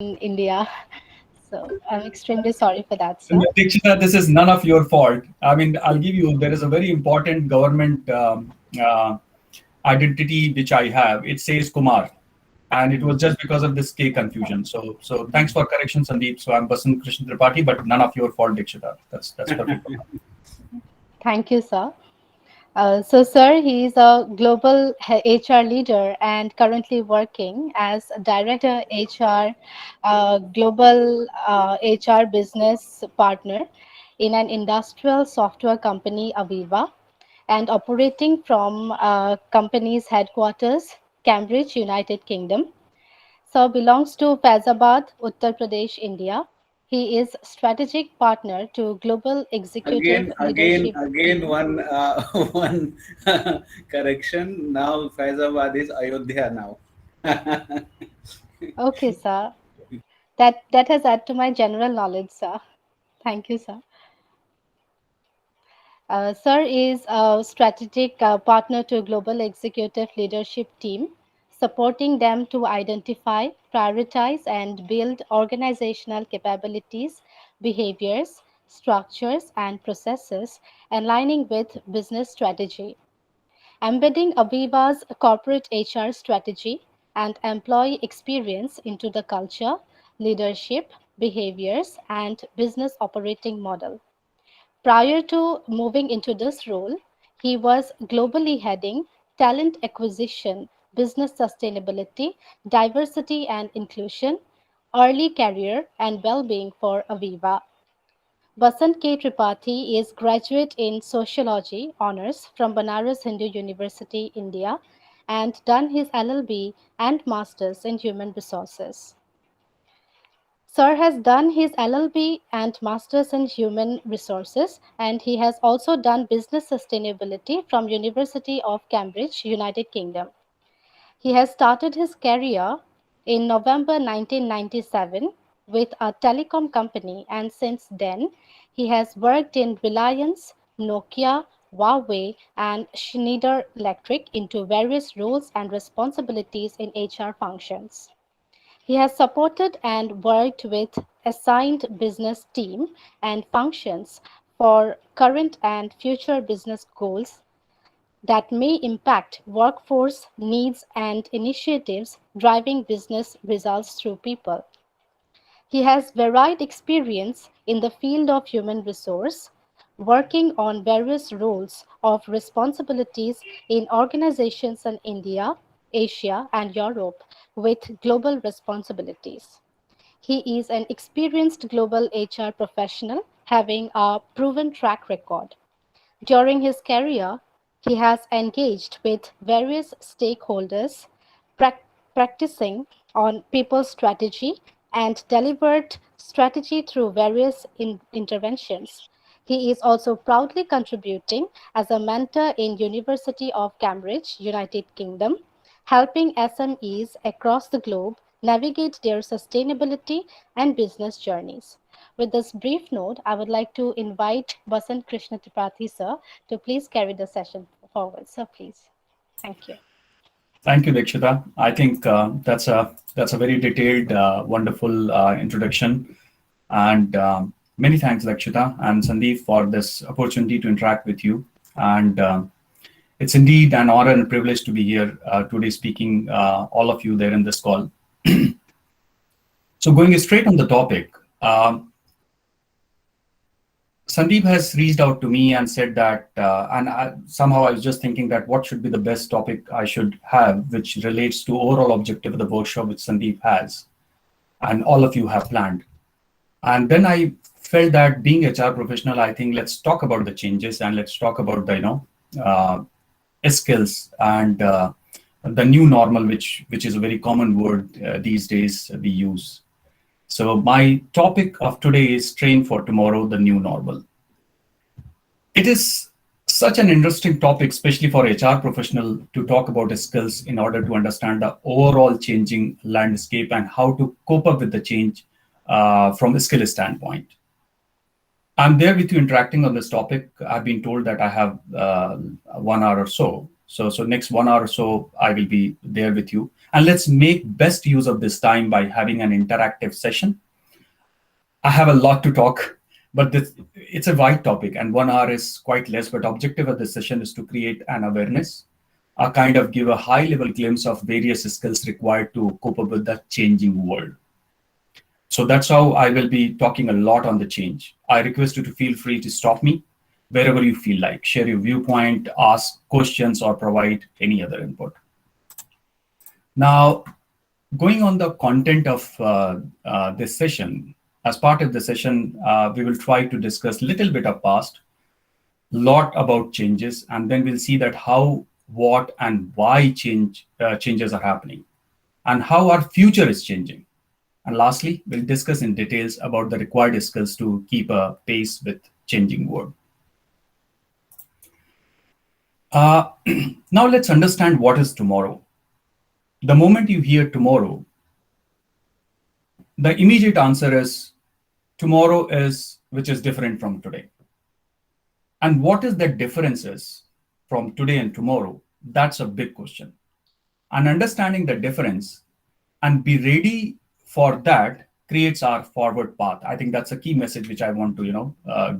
in India. So I'm extremely sorry for that, sir. Dikshita, this is none of your fault. I mean, I'll give you, there is a very important government identity which I have. It says Kumar. And it was just because of this K confusion. So thanks for correction, Sandeep. So I'm Basant Krishna Tripathi, but none of your fault, Dikshita. That's perfect. Thank you, sir. So, sir, he is a global HR leader and currently working as Director HR, Global HR Business Partner in an industrial software company, Aviva, and operating from company's headquarters, Cambridge, United Kingdom. So belongs to Faizabad, Uttar Pradesh, India. He is strategic partner to Global Executive Leadership Again, Team. one one correction. Now Faizabad is Ayodhya now. Okay, sir. That has added to my general knowledge, sir. Thank you, sir. Sir is a strategic partner to Global Executive Leadership Team, supporting them to identify, prioritize, and build organizational capabilities, behaviors, structures, and processes aligning with business strategy. Embedding Aviva's corporate HR strategy and employee experience into the culture, leadership, behaviors, and business operating model. Prior to moving into this role, he was globally heading talent acquisition, business sustainability, diversity and inclusion, early career, and well being for Aviva. Basant K. Tripathi is graduate in sociology honors from Banaras Hindu University, India, and done his LLB and masters in human resources. Sir has done his LLB and Masters in Human Resources, and he has also done Business Sustainability from University of Cambridge, United Kingdom. He has started his career in November 1997 with a telecom company, and since then he has worked in Reliance, Nokia, Huawei, and Schneider Electric into various roles and responsibilities in HR functions. He has supported and worked with assigned business team and functions for current and future business goals that may impact workforce needs and initiatives driving business results through people. He has varied experience in the field of human resource, working on various roles of responsibilities in organizations in India, Asia, and Europe with global responsibilities. He is an experienced global HR professional having a proven track record. During his career, he has engaged with various stakeholders, prac- practicing on people strategy and delivered strategy through various interventions. He is also proudly contributing as a mentor in University of Cambridge, United Kingdom, helping SMEs across the globe navigate their sustainability and business journeys. With this brief note, I would like to invite Basant Krishna Tripathi, sir, to please carry the session forward. Sir, please. Thank you. Thank you, Dikshita. I think that's a very detailed, wonderful introduction. And many thanks, Dikshita and Sandeep, for this opportunity to interact with you. And it's indeed an honor and privilege to be here today speaking all of you there in this call. So going straight on the topic, Sandeep has reached out to me and said that, somehow I was just thinking that what should be the best topic I should have, which relates to overall objective of the workshop which Sandeep has, and all of you have planned. And then I felt that being HR professional, I think let's talk about the changes and let's talk about the skills and the new normal, which is a very common word these days we use. So my topic of today is train for tomorrow, the new normal. It is such an interesting topic, especially for HR professional, to talk about skills in order to understand the overall changing landscape and how to cope up with the change from a skill standpoint. I'm there with you interacting on this topic. I've been told that I have 1 hour or so. So next 1 hour or so, I will be there with you. And let's make best use of this time by having an interactive session. I have a lot to talk, but it's a wide topic, and 1 hour is quite less. But objective of this session is to create an awareness, kind of give a high-level glimpse of various skills required to cope up with the changing world. So that's how I will be talking a lot on the change. I request you to feel free to stop me wherever you feel like, share your viewpoint, ask questions, or provide any other input. Now, going on the content of this session, as part of the session, we will try to discuss a little bit of past, lot about changes, and then we'll see that how, what, and why changes are happening, and how our future is changing. And lastly, we'll discuss in details about the required skills to keep a pace with changing world. Now let's understand what is tomorrow. The moment you hear tomorrow, the immediate answer is tomorrow is which is different from today. And what is the differences from today and tomorrow? That's a big question. And understanding the difference and be ready for that creates our forward path. I think that's a key message which I want to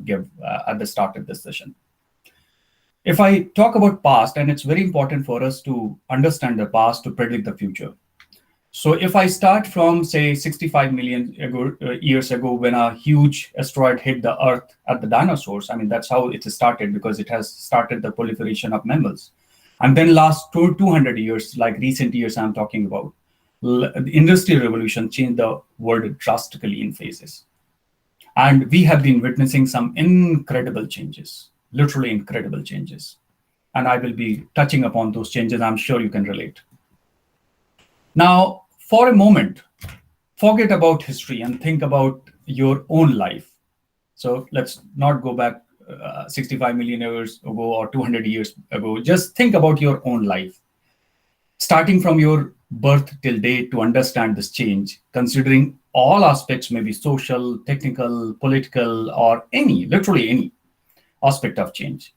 give at the start of this session. If I talk about past, and it's very important for us to understand the past to predict the future. So if I start from, say, 65 million years ago, when a huge asteroid hit the Earth at the dinosaurs, I mean, that's how it started, because it has started the proliferation of mammals. And then last 200 years, like recent years I'm talking about, the Industrial Revolution changed the world drastically in phases. And we have been witnessing some incredible changes, literally incredible changes. And I will be touching upon those changes. I'm sure you can relate. Now, for a moment, forget about history and think about your own life. So let's not go back 65 million years ago or 200 years ago. Just think about your own life, starting from your birth till date, to understand this change, considering all aspects, maybe social, technical, political, or literally any aspect of change.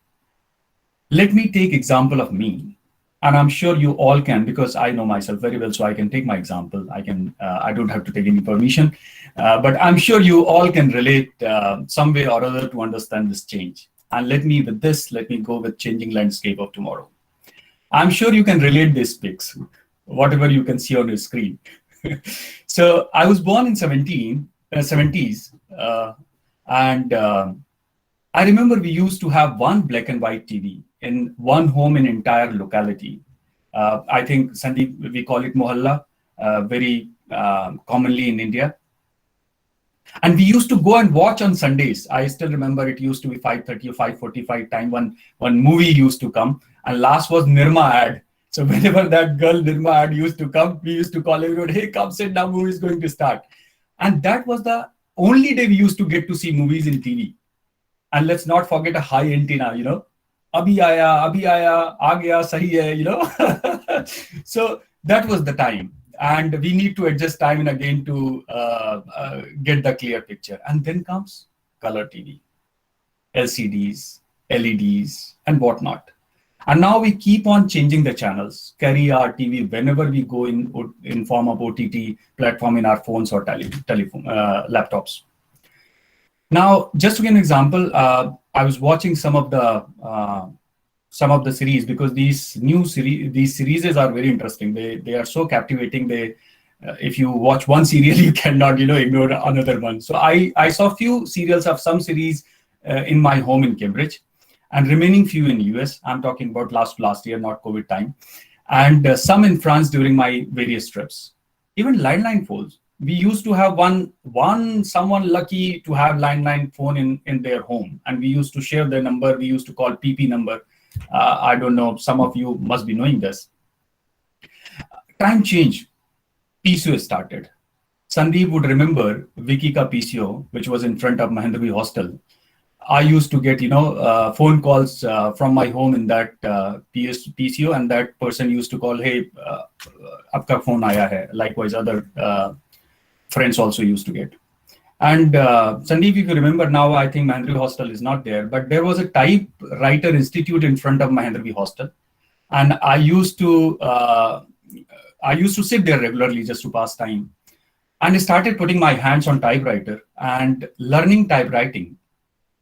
Let me take example of me. And I'm sure you all can, because I know myself very well, so I can take my example. I don't have to take any permission, but I'm sure you all can relate some way or other to understand this change. And let me go with changing landscape of tomorrow. I'm sure you can relate these pics, whatever you can see on your screen. So I was born in 70s, and I remember we used to have one black and white TV in one home in entire locality. I think, Sandeep, we call it mohalla, very commonly in India. And we used to go and watch on Sundays. I still remember it used to be 5:30 or 5:45 time when movie used to come. And last was Nirma ad. So whenever that girl Nirma ad used to come, we used to call everyone, hey, come sit down, movie is going to start. And that was the only day we used to get to see movies in TV. And let's not forget a high antenna, abhi aaya, aa gaya, sahi hai, So that was the time. And we need to adjust time and again to get the clear picture. And then comes color TV, LCDs, LEDs, and whatnot. And now we keep on changing the channels, carry our TV whenever we go in form of OTT platform in our phones or telephone, laptops. Now, just to give an example, I was watching some of the series, because these series are very interesting. They are so captivating. If you watch one serial, you cannot ignore another one. So I saw few serials of some series in my home in Cambridge, and remaining few in US. I'm talking about last year, not COVID time, and some in France during my various trips. Even landline phones. We used to have someone lucky to have landline phone in their home, and we used to share their number. We used to call PP number. I don't know, some of you must be knowing this. Time change. PCO started. Sandeep would remember Vicky ka PCO, which was in front of Mahendravi Hostel. I used to get phone calls from my home in that PCO, and that person used to call, hey, aapka phone aaya hai. Likewise, other friends also used to get. And Sandeep, if you remember now, I think Mahendravi Hostel is not there, but there was a typewriter institute in front of Mahendravi Hostel. And I used to I used to sit there regularly just to pass time. And I started putting my hands on typewriter and learning typewriting.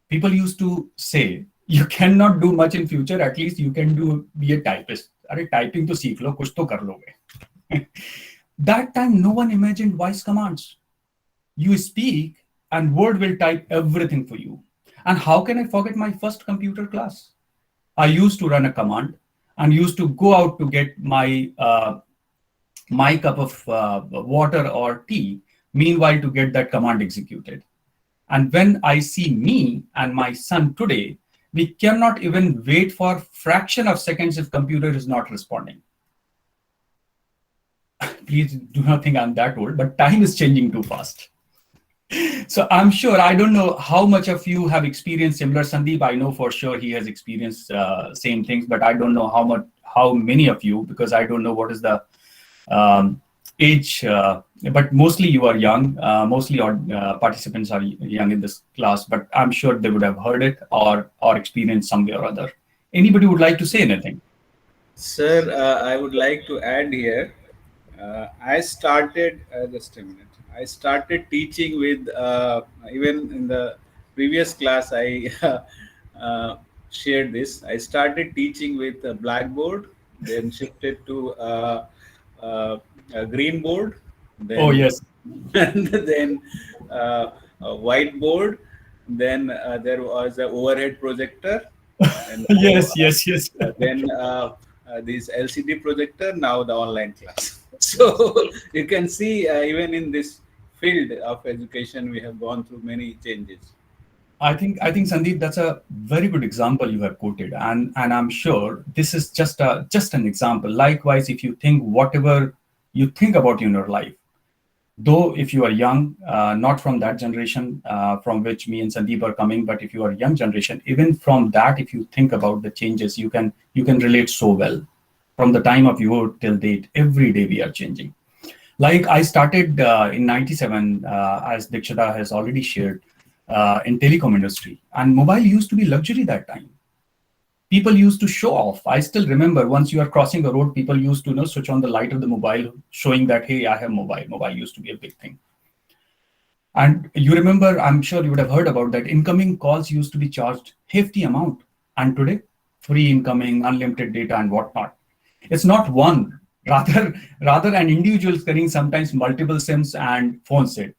People used to say, you cannot do much in future, at least you can be a typist. Arey, typing to seekh lo, kuch to kar loge. That time, no one imagined voice commands. You speak and Word will type everything for you. And how can I forget my first computer class? I used to run a command and used to go out to get my cup of water or tea, meanwhile to get that command executed. And when I see me and my son today, we cannot even wait for fraction of seconds if computer is not responding. Please do not think I'm that old, but time is changing too fast. So I'm sure, I don't know how much of you have experienced similar. Sandeep, I know for sure he has experienced same things, but I don't know how many of you, because I don't know what is the age, but mostly you are young. Mostly our participants are young in this class, but I'm sure they would have heard it or experienced some way or other. Anybody would like to say anything? Sir, I would like to add here. I started just a minute. I started teaching with even in the previous class. I shared this. I started teaching with a blackboard, then shifted to a green board, Oh, then yes. and then a whiteboard. Then there was an overhead projector, and now Yes, yes, yes. then this LCD projector. Now the online class. So you can see even in this field of education, we have gone through many changes. I think Sandeep, that's a very good example you have quoted, and I'm sure this is just an example. Likewise, if you think whatever you think about in your life, though if you are young, not from that generation from which me and Sandeep are coming, but if you are young generation, even from that, if you think about the changes, you can relate so well. From the time of your till date, every day we are changing. Like I started in '97, as Dikshita has already shared, in telecom industry, and mobile used to be luxury that time. People used to show off. I still remember once you are crossing a road, people used to switch on the light of the mobile, showing that, hey, I have mobile. Mobile used to be a big thing. And you remember, I'm sure you would have heard about that. Incoming calls used to be charged hefty amount, and today, free incoming, unlimited data, and whatnot. It's not one, rather an individual is carrying sometimes multiple SIMs and phone set.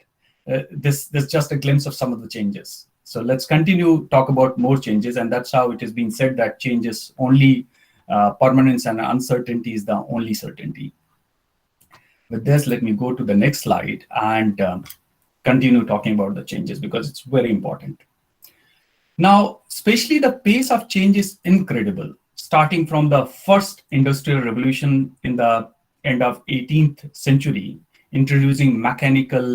This just a glimpse of some of the changes. So let's continue talk about more changes, and that's how it has been said that change is only permanence and uncertainty is the only certainty. With this, let me go to the next slide and continue talking about the changes because it's very important. Now, especially the pace of change is incredible, starting from the first industrial revolution in the end of 18th century, introducing mechanical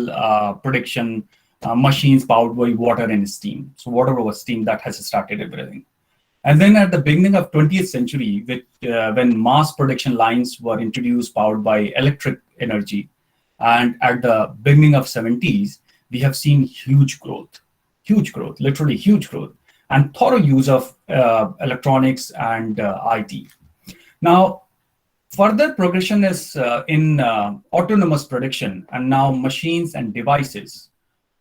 production machines powered by water and steam. So water over steam, that has started everything. And then at the beginning of 20th century, when mass production lines were introduced powered by electric energy, and at the beginning of 70s, we have seen huge growth, literally huge growth, and thorough use of electronics and IT. Now, further progression is in autonomous production, and now machines and devices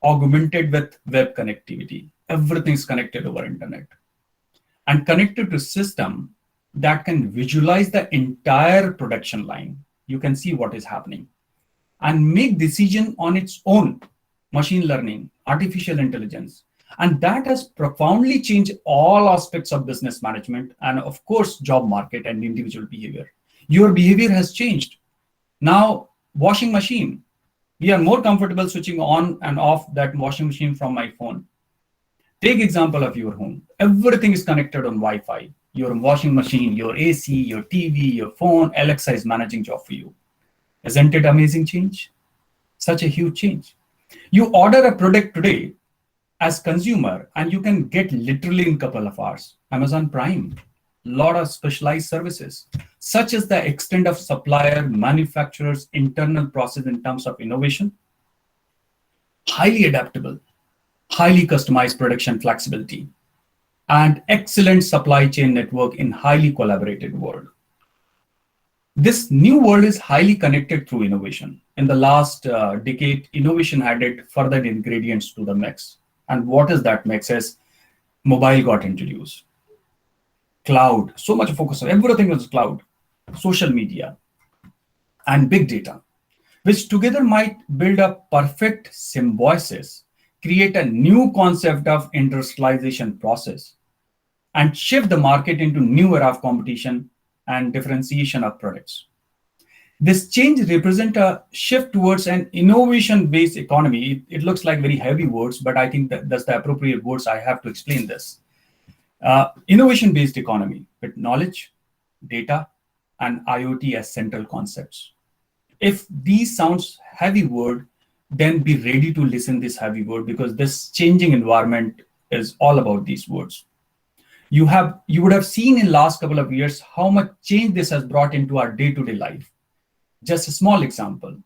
augmented with web connectivity. Everything is connected over internet and connected to system that can visualize the entire production line. You can see what is happening and make decision on its own. Machine learning, artificial intelligence, and that has profoundly changed all aspects of business management and of course job market and individual behavior. Your behavior has changed. Now, washing machine, we are more comfortable switching on and off that washing machine from my phone. Take example of your home. Everything is connected on Wi-Fi. Your washing machine, your AC, your TV, your phone, Alexa is managing job for you. Isn't it amazing change? Such a huge change. You order a product today as consumer and you can get literally in a couple of hours. Amazon Prime, lot of specialized services, such as the extent of supplier, manufacturers, internal process in terms of innovation, highly adaptable, highly customized production flexibility, and excellent supply chain network in highly collaborated world. This new world is highly connected through innovation. In the last decade, innovation added further ingredients to the mix. And what is that mix? Is mobile got introduced, cloud, so much focus on everything was cloud, social media, and big data, which together might build a perfect symbiosis, create a new concept of industrialization process, and shift the market into new era of competition and differentiation of products. This change represents a shift towards an innovation-based economy. It looks like very heavy words, but I think that's the appropriate words I have to explain this. Innovation-based economy with knowledge, data, and IoT as central concepts. If these sounds heavy word, then be ready to listen this heavy word, because this changing environment is all about these words. You would have seen in last couple of years how much change this has brought into our day-to-day life. Just a small example.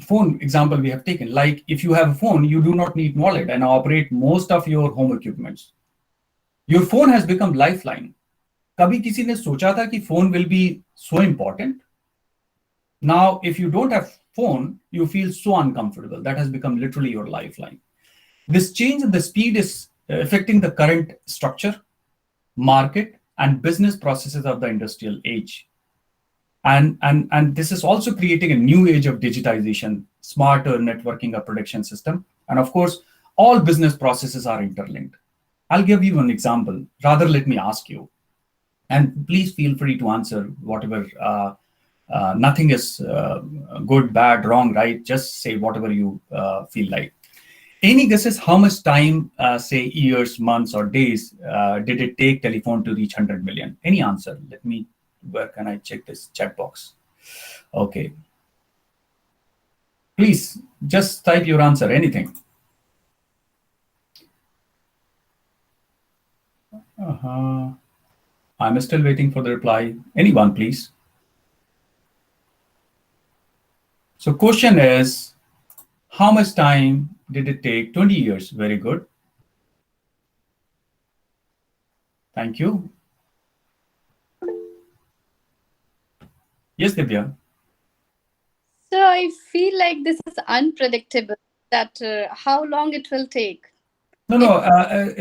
Phone example we have taken. Like if you have a phone, you do not need wallet and operate most of your home equipments. Your phone has become lifeline. कभी किसी ने सोचा था कि phone will be so important? Now, if you don't have phone, you feel so uncomfortable. That has become literally your lifeline. This change in the speed is affecting the current structure, market, and business processes of the industrial age. And this is also creating a new age of digitization, smarter networking of production system. And of course, all business processes are interlinked. I'll give you an example. Rather, let me ask you, and please feel free to answer whatever. Nothing is good, bad, wrong, right? Just say whatever you feel like. Any guesses how much time, say years, months, or days, did it take telephone to reach 100 million? Any answer? Where can I check this chat box? Okay. Please just type your answer, anything. I'm still waiting for the reply. Anyone, please. So question is, how much time did it take? 20 years. Very good. Thank you. Yes, Divya. So I feel like this is unpredictable, that how long it will take. No.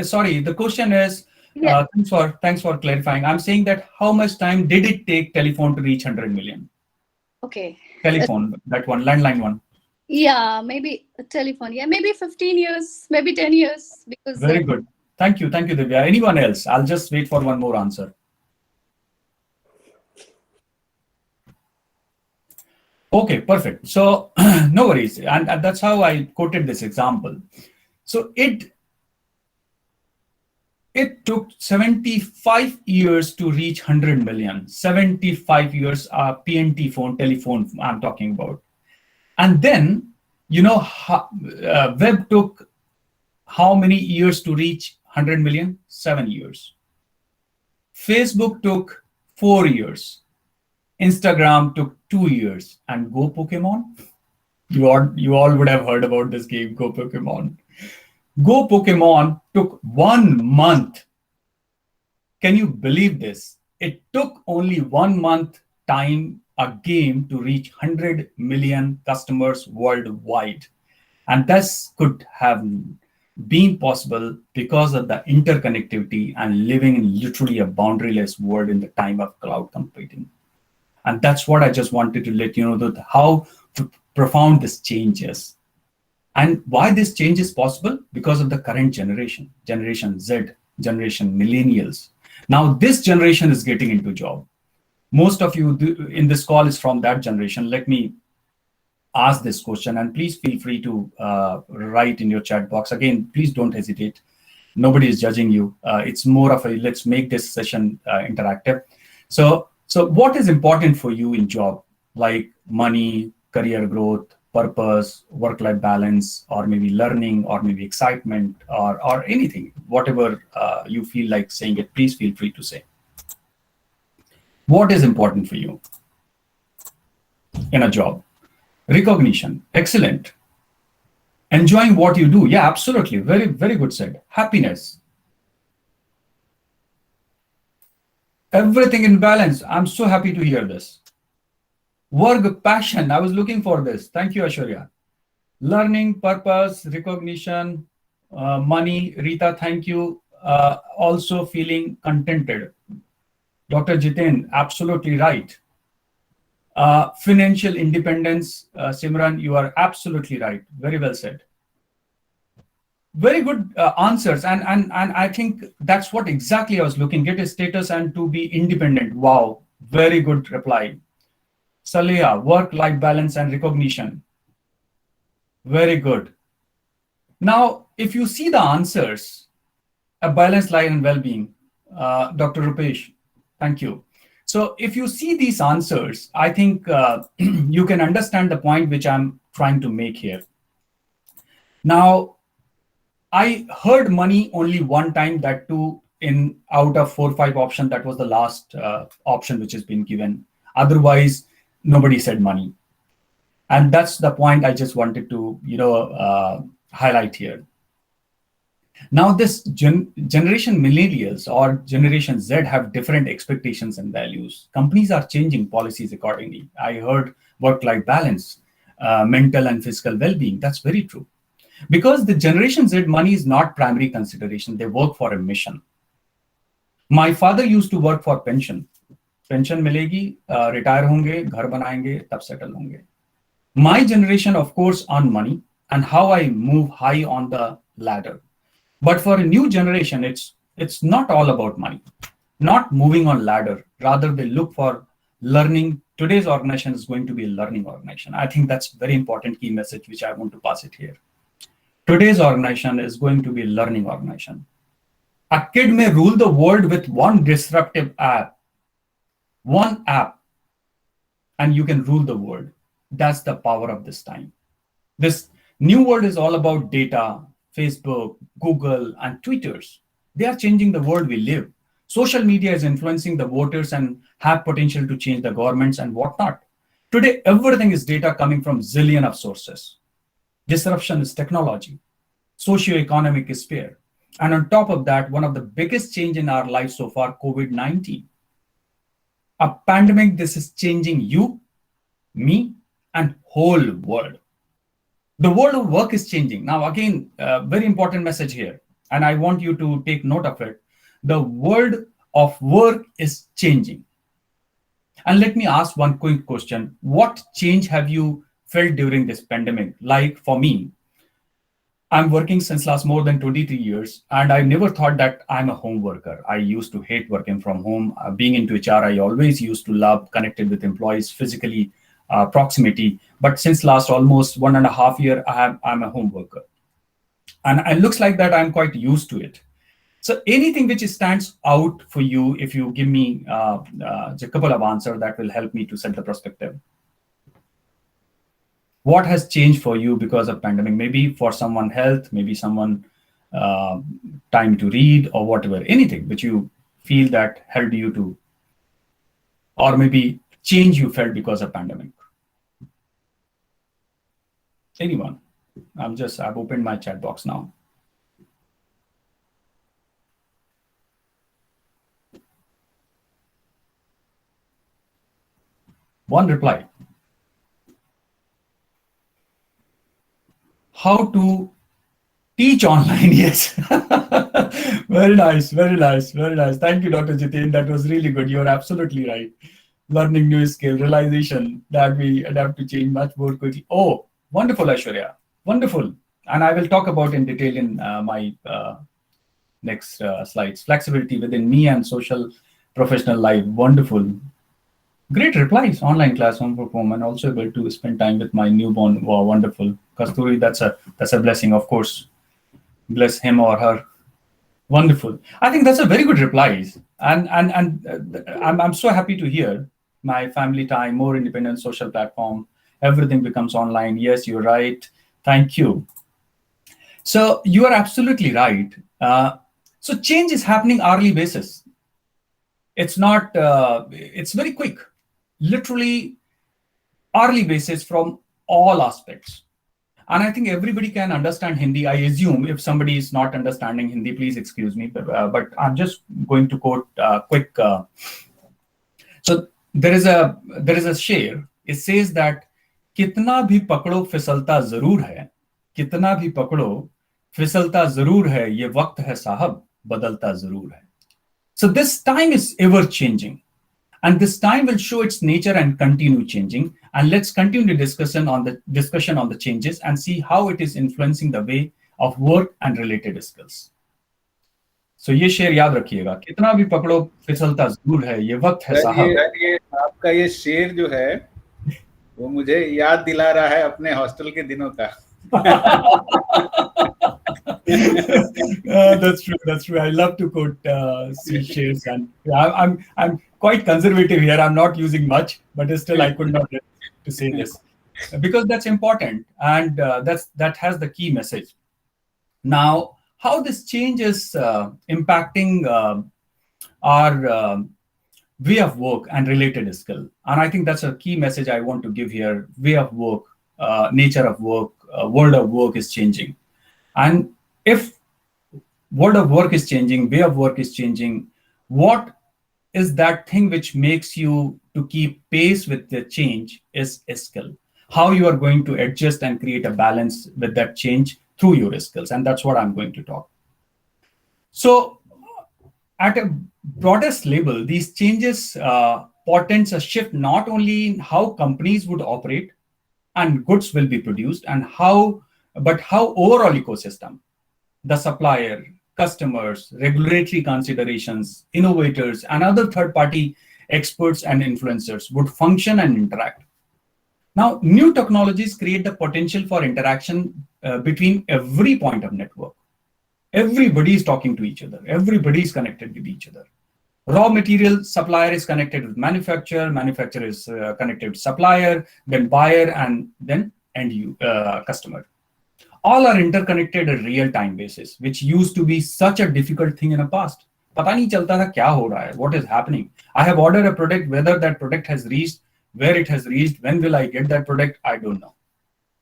Sorry. The question is, Yeah. thanks for clarifying. I'm saying that how much time did it take telephone to reach 100 million? Okay. Telephone, that one, landline one. Yeah, maybe a telephone. Yeah, maybe 15 years, maybe 10 years. Because Very good. Thank you, Divya. Anyone else? I'll just wait for one more answer. Okay, perfect. So no worries. And that's how I quoted this example. So it took 75 years to reach 100 million. 75 years, PNT phone, telephone I'm talking about. And then, web took how many years to reach 100 million? 7 years. Facebook took 4 years. Instagram took 2 years. And Go Pokemon? You all would have heard about this game, Go Pokemon. Go Pokemon took 1 month. Can you believe this? It took only 1 month time a game to reach 100 million customers worldwide. And this could have been possible because of the interconnectivity and living in literally a boundaryless world in the time of cloud computing. And that's what I just wanted to let you know, that how profound this change is. And why this change is possible? Because of the current generation, Generation Z, Generation Millennials. Now this generation is getting into job. Most of you in this call is from that generation. Let me ask this question, and please feel free to write in your chat box. Again, please don't hesitate. Nobody is judging you. It's more of a, let's make this session interactive. So what is important for you in job? Like money, career growth, purpose, work-life balance, or maybe learning, or maybe excitement, or anything, whatever you feel like saying it, please feel free to say. What is important for you in a job? Recognition, excellent. Enjoying what you do, yeah, absolutely, very, very good said. Happiness. Everything in balance. I'm so happy to hear this. Work passion. I was looking for this. Thank you, Ashwarya. Learning, purpose, recognition, money. Rita, thank you. Also feeling contented. Dr. Jitin, absolutely right. Financial independence. Simran, you are absolutely right. Very well said. Very good answers, and I think that's what exactly I was looking, get a status and to be independent. Wow, very good reply. Salia, work life balance and recognition. Very good. Now if you see the answers, a balanced life and well-being, Dr. Rupesh, thank you. So if you see these answers, I think you can understand the point which I'm trying to make here. Now I heard money only one time, that too in out of 4 or 5 options. That was the last option which has been given. Otherwise, nobody said money. And that's the point I just wanted to, highlight here. Now, this generation millennials or generation Z have different expectations and values. Companies are changing policies accordingly. I heard work-life balance, mental and physical well-being. That's very true. Because the generation Z, money is not primary consideration. They work for a mission. My father used to work for pension. Pension milegi, retire honge, ghar banayenge, tab settle honge. My generation, of course, on money and how I move high on the ladder. But for a new generation, it's not all about money, not moving on ladder. Rather, they look for learning. Today's organization is going to be a learning organization. I think that's a very important key message, which I want to pass it here. Today's organization is going to be a learning organization. A kid may rule the world with one disruptive app, and you can rule the world. That's the power of this time. This new world is all about data, Facebook, Google, and Twitters. They are changing the world we live. Social media is influencing the voters and have potential to change the governments and whatnot. Today, everything is data coming from zillion of sources. Disruption is technology. Socioeconomic is fear. And on top of that, one of the biggest change in our life so far, COVID-19. A pandemic, this is changing you, me, and whole world. The world of work is changing. Now, again, very important message here, and I want you to take note of it. The world of work is changing. And let me ask one quick question. What change have you felt during this pandemic? Like for me, I'm working since last more than 23 years, and I never thought that I'm a home worker. I used to hate working from home. Being into HR, I always used to love connected with employees physically, proximity. But since last almost 1.5 years, I'm a home worker. And it looks like that I'm quite used to it. So anything which stands out for you, if you give me a couple of answers, that will help me to set the perspective. What has changed for you because of pandemic? Maybe for someone health, maybe someone time to read or whatever, anything which you feel that helped you to, or maybe change you felt because of pandemic. Anyone? I've opened my chat box now. One reply. How to teach online? Yes. Very nice, very nice, very nice. Thank you, Dr. Jitin. That was really good. You're absolutely right. Learning new skill, realization that we adapt to change much more quickly. Oh, wonderful, Aishwarya. Wonderful. And I will talk about in detail in my next slides. Flexibility within me and social professional life. Wonderful. Great replies. Online class, home from home, and also able to spend time with my newborn. Wow, wonderful. Kasturi, that's a blessing, of course. Bless him or her. Wonderful. I think that's a very good replies. And I'm so happy to hear my family time, more independent social platform. Everything becomes online. Yes, you're right. Thank you. So you are absolutely right. So change is happening hourly basis. It's not, it's very quick, literally hourly basis from all aspects. And I think everybody can understand Hindi. I assume if somebody is not understanding Hindi, please excuse me. But I'm just going to quote quick. So there is a शेर. It says that कितना भी पकड़ो फिसलता जरूर है, कितना भी पकड़ो फिसलता जरूर है, ये वक्त है साहब बदलता जरूर है. So this time is ever changing. And this time will show its nature and continue changing. And let's continue the discussion on the changes and see how it is influencing the way of work and related skills. So ये शेर याद रखिएगा, कितना भी पकड़ो फिसलता जरूर है, ये वक्त है साहब. ये आपका ये शेर जो है वो मुझे याद दिला रहा है अपने हॉस्टल के दिनों का. That's true. I love to quote shares, and I'm quite conservative here. I'm not using much, but still I could not resist to say this because that's important, and that has the key message. Now, how this change is impacting our way of work and related skill, and I think that's a key message I want to give here. Way of work, nature of work, world of work is changing. And if world of work is changing, way of work is changing, what is that thing which makes you to keep pace with the change is a skill. How you are going to adjust and create a balance with that change through your skills. And that's what I'm going to talk. So at a broadest level, these changes portends a shift not only in how companies would operate and goods will be produced and but how overall ecosystem, the supplier, customers, regulatory considerations, innovators, and other third-party experts and influencers would function and interact. Now, new technologies create the potential for interaction between every point of network. Everybody is talking to each other. Everybody is connected with each other. Raw material supplier is connected with manufacturer is connected with supplier, then buyer, and then end customer. All are interconnected at real-time basis, which used to be such a difficult thing in the past. पता नहीं चलता था क्या हो रहा है, what is happening. I have ordered a product, whether that product has reached, where it has reached, when will I get that product, I don't know.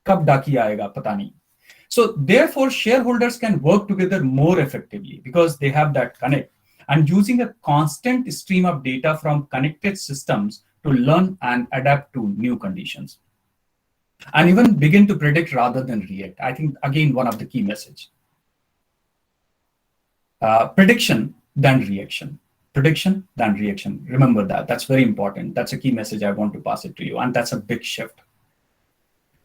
कब डाकी आएगा, पता नहीं. So therefore, shareholders can work together more effectively because they have that connect and using a constant stream of data from connected systems to learn and adapt to new conditions. And even begin to predict rather than react. I think, again, one of the key message. Prediction, then reaction. Prediction, then reaction. Remember that. That's very important. That's a key message I want to pass it to you. And that's a big shift.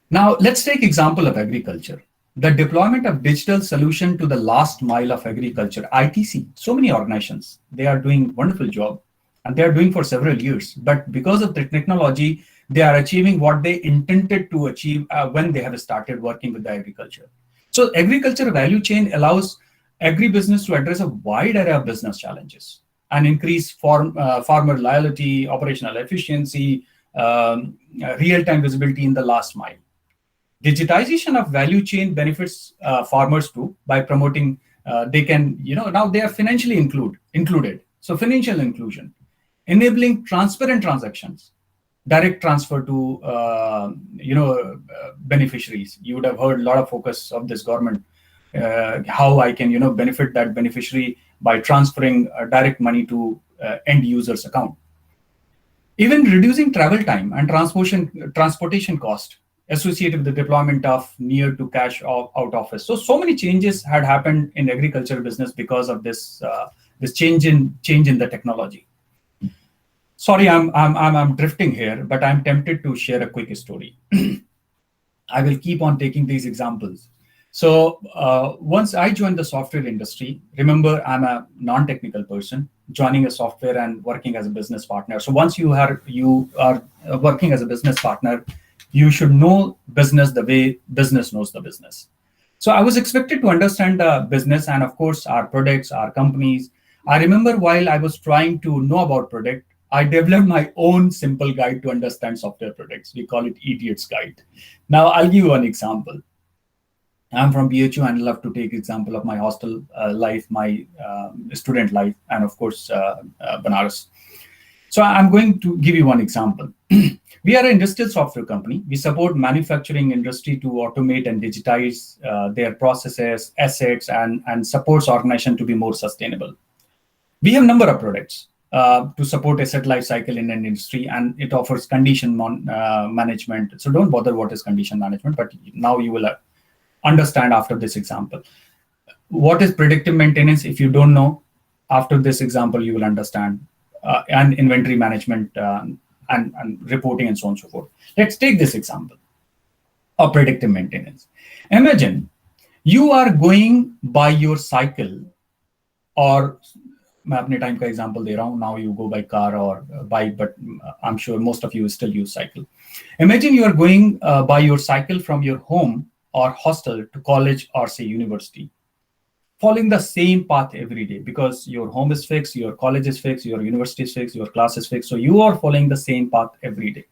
Now, let's take example of agriculture. The deployment of digital solution to the last mile of agriculture, ITC. So many organizations, they are doing wonderful job. And they are doing for several years. But because of the technology, they are achieving what they intended to achieve when they have started working with the agriculture. So agriculture value chain allows agribusiness to address a wide array of business challenges and increase farmer loyalty, operational efficiency, real-time visibility in the last mile. Digitization of value chain benefits farmers too by promoting, they can, now they are financially included. So financial inclusion, enabling transparent transactions, direct transfer to beneficiaries. You would have heard a lot of focus of this government, how I can benefit that beneficiary by transferring direct money to end user's account. Even reducing travel time and transportation cost associated with the deployment of near to cash out office. So many changes had happened in agriculture business because of this change in the technology. Sorry, I'm drifting here, but I'm tempted to share a quick story. I will keep on taking these examples. So once I joined the software industry, remember I'm a non-technical person joining a software and working as a business partner. So once you are working as a business partner, you should know business the way business knows the business. So I was expected to understand the business and of course our products, our companies. I remember while I was trying to know about product, I developed my own simple guide to understand software products. We call it Idiot's Guide. Now, I'll give you an example. I'm from BHU and love to take example of my hostel life, my student life, and of course, Banaras. So I'm going to give you one example. We are an industrial software company. We support manufacturing industry to automate and digitize their processes, assets, and supports organization to be more sustainable. We have a number of products to support asset life cycle in an industry, and it offers condition management. So don't bother what is condition management, but now you will understand after this example. What is predictive maintenance? If you don't know, after this example, you will understand. And inventory management and reporting and so on and so forth. Let's take this example of predictive maintenance. Imagine you are going by your cycle, or मैं अपने time का example दे रहा हूँ. Now you go by car or bike, but I'm sure most of you still use cycle. Imagine you are going by your cycle from your home or hostel to college or say university, following the same path every day, because your home is fixed, your college is fixed, your university is fixed, your class is fixed. So you are following the same path every day.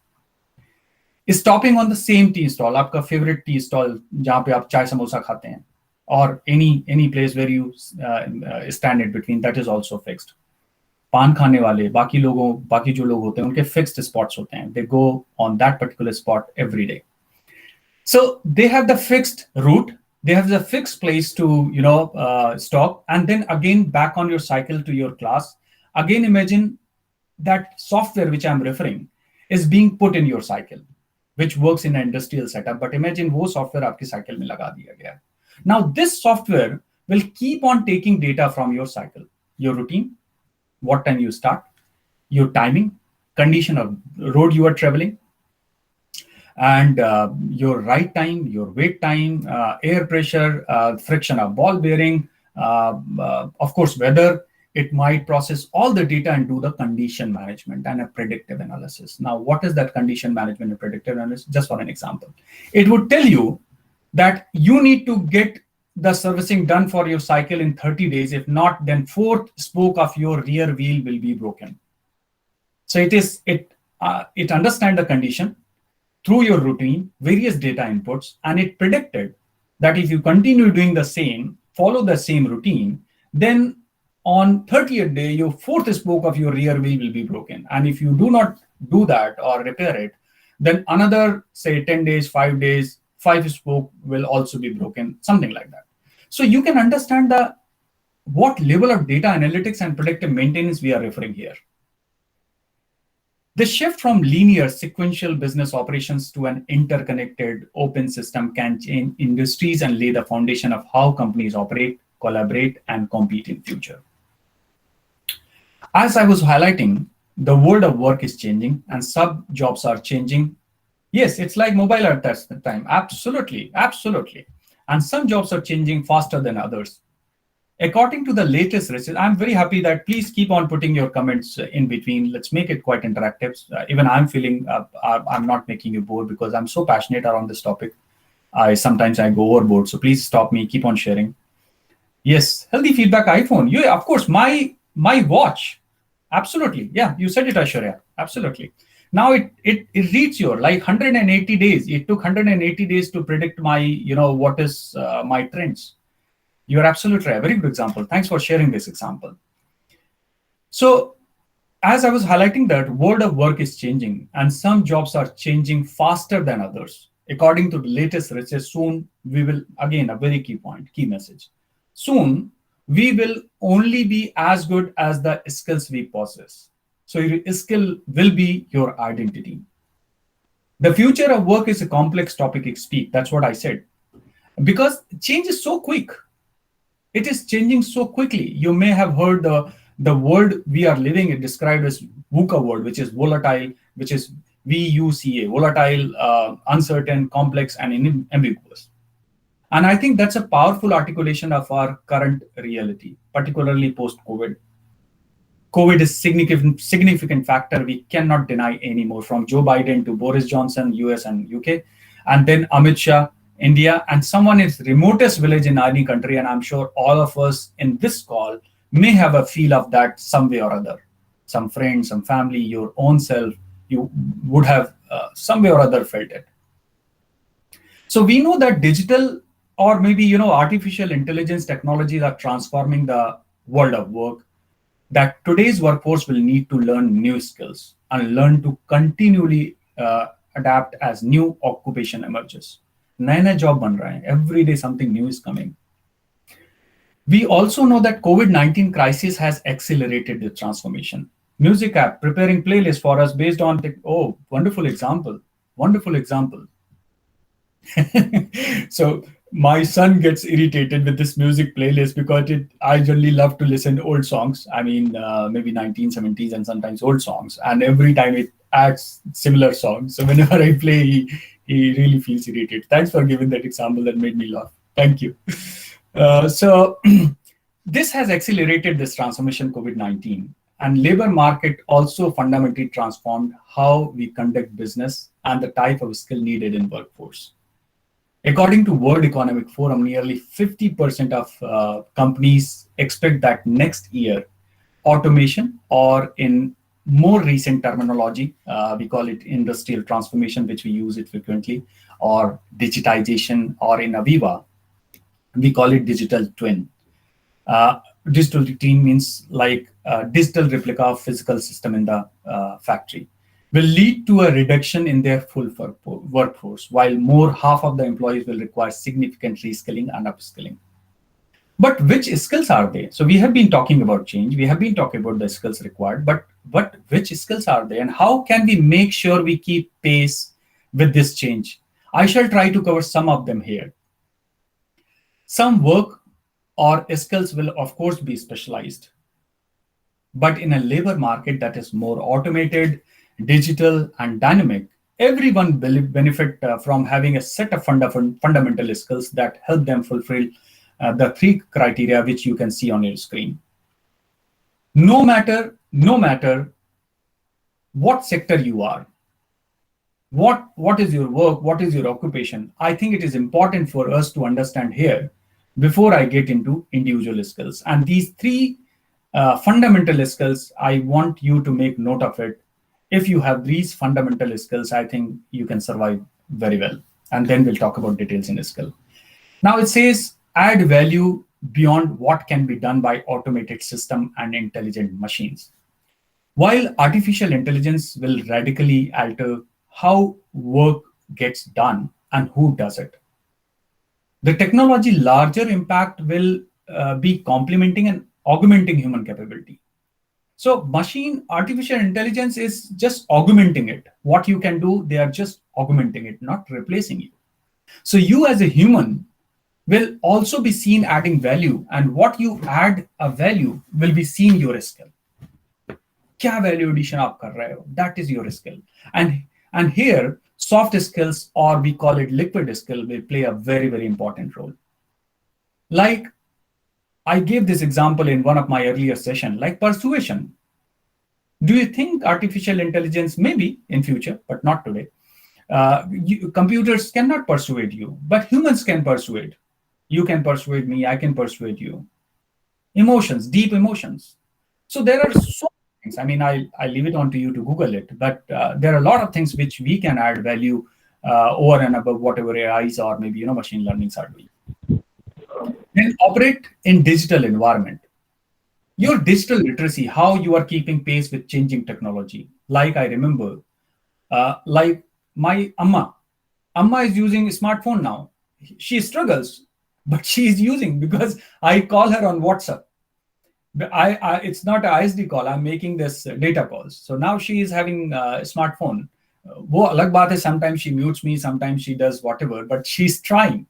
Stopping on the same tea stall, आपका favorite tea stall जहाँ पे आप चाय समोसा खाते हैं, or any place where you stand in between, that is also fixed. पान खाने वाले बाकी जो लोग होते हैं उनके fixed spots होते हैं. They go on that particular spot every day. So they have the fixed route. They have the fixed place to stop, and then again back on your cycle to your class. Again, imagine that software which I'm referring is being put in your cycle, which works in an industrial setup. But imagine वो software आपकी cycle में लगा दिया गया. Now this software will keep on taking data from your cycle, your routine, what time you start, your timing, condition of road you are traveling, and your ride time, your wait time, air pressure, friction of ball bearing, of course, weather. It might process all the data and do the condition management and a predictive analysis. Now, what is that condition management and predictive analysis? Just for an example, it would tell you that you need to get the servicing done for your cycle in 30 days. If not, then fourth spoke of your rear wheel will be broken. So it understands the condition through your routine, various data inputs, and it predicted that if you continue doing the same, follow the same routine, then on 30th day, your fourth spoke of your rear wheel will be broken. And if you do not do that or repair it, then another, say 10 days, 5 days, 5 spoke will also be broken, something like that. So you can understand what level of data analytics and predictive maintenance we are referring here. The shift from linear sequential business operations to an interconnected open system can change industries and lay the foundation of how companies operate, collaborate, and compete in future. As I was highlighting, the world of work is changing and sub jobs are changing. Yes, it's like mobile at that time. Absolutely, absolutely. And some jobs are changing faster than others. According to the latest research, I'm very happy that please keep on putting your comments in between. Let's make it quite interactive. Even I'm feeling I'm not making you bored because I'm so passionate around this topic. Sometimes I go overboard. So please stop me, keep on sharing. Yes, healthy feedback iPhone. Yeah, of course, my watch. Absolutely. Yeah, you said it, Aishwarya. Absolutely. Now it reads your like 180 days. It took 180 days to predict my, what is my trends. You're absolutely right. Very good example. Thanks for sharing this example. So as I was highlighting that world of work is changing and some jobs are changing faster than others. According to the latest research, soon we will, again, a very key point, key message. Soon we will only be as good as the skills we possess. So your skill will be your identity. The future of work is a complex topic to speak. That's what I said. Because change is so quick. It is changing so quickly. You may have heard the world we are living in described as VUCA world, which is volatile, which is VUCA, volatile, uncertain, complex, and ambiguous. And I think that's a powerful articulation of our current reality, particularly post-COVID. COVID is significant factor we cannot deny anymore, from Joe Biden to Boris Johnson, US and UK, and then Amit Shah, India, and someone in the remotest village in any country. And I'm sure all of us in this call may have a feel of that some way or other. Some friend, some family, your own self, you would have some way or other felt it. So we know that digital or maybe, artificial intelligence technologies are transforming the world of work. that today's workforce will need to learn new skills and learn to continually adapt as new occupation emerges. नए नए job बन रहे हैं. Every day something new is coming. We also know that COVID-19 crisis has accelerated the transformation. Music app preparing playlists for us based on oh, wonderful example, wonderful example. So my son gets irritated with this music playlist because I generally love to listen old songs. I mean, maybe 1970s and sometimes old songs. And every time it adds similar songs. So whenever I play, he really feels irritated. Thanks for giving that example. That made me laugh. Thank you. So this has accelerated this transformation, COVID-19. And labor market also fundamentally transformed how we conduct business and the type of skill needed in workforce. According to World Economic Forum, nearly 50% of companies expect that next year, automation, or in more recent terminology, we call it industrial transformation, which we use it frequently, or digitization, or in Aviva, we call it digital twin. Digital twin means like a digital replica of physical system in the factory, will lead to a reduction in their full workforce, while half of the employees will require significant reskilling and upskilling. But which skills are they? So we have been talking about change. We have been talking about the skills required, but which skills are they? And how can we make sure we keep pace with this change? I shall try to cover some of them here. Some work or skills will, of course, be specialized. But in a labor market that is more automated, digital, and dynamic, everyone will benefit from having a set of fundamental skills that help them fulfill the three criteria which you can see on your screen. No matter what sector you are, what is your work, what is your occupation, I think it is important for us to understand here before I get into individual skills. And these three fundamental skills, I want you to make note of it. If you have these fundamental skills, I think you can survive very well. And then we'll talk about details in a skill. Now it says add value beyond what can be done by automated system and intelligent machines. While artificial intelligence will radically alter how work gets done and who does it, the technology larger impact will be complementing and augmenting human capability. So artificial intelligence is just augmenting it. What you can do, they are just augmenting it, not replacing you. So you as a human will also be seen adding value, and what you add a value will be seen your skill. Kya value addition aap kar rahe ho? That is your skill. And here, soft skills, or we call it liquid skill, will play a very, very important role. Like I gave this example in one of my earlier sessions, like persuasion. Do you think artificial intelligence, maybe in future, but not today, computers cannot persuade you, but humans can persuade. You can persuade me, I can persuade you. Emotions, deep emotions. So there are so many things. I mean, I leave it on to you to Google it, but there are a lot of things which we can add value over and above whatever AIs or maybe machine learnings are doing. Then operate in digital environment. Your digital literacy, how you are keeping pace with changing technology. Like I remember, like my Amma is using a smartphone now. She struggles, but she is using because I call her on WhatsApp. It's not an ISD call. I'm making this data calls. So now she is having a smartphone. वो अलग बात है, sometimes she mutes me, sometimes she does whatever, but she's trying.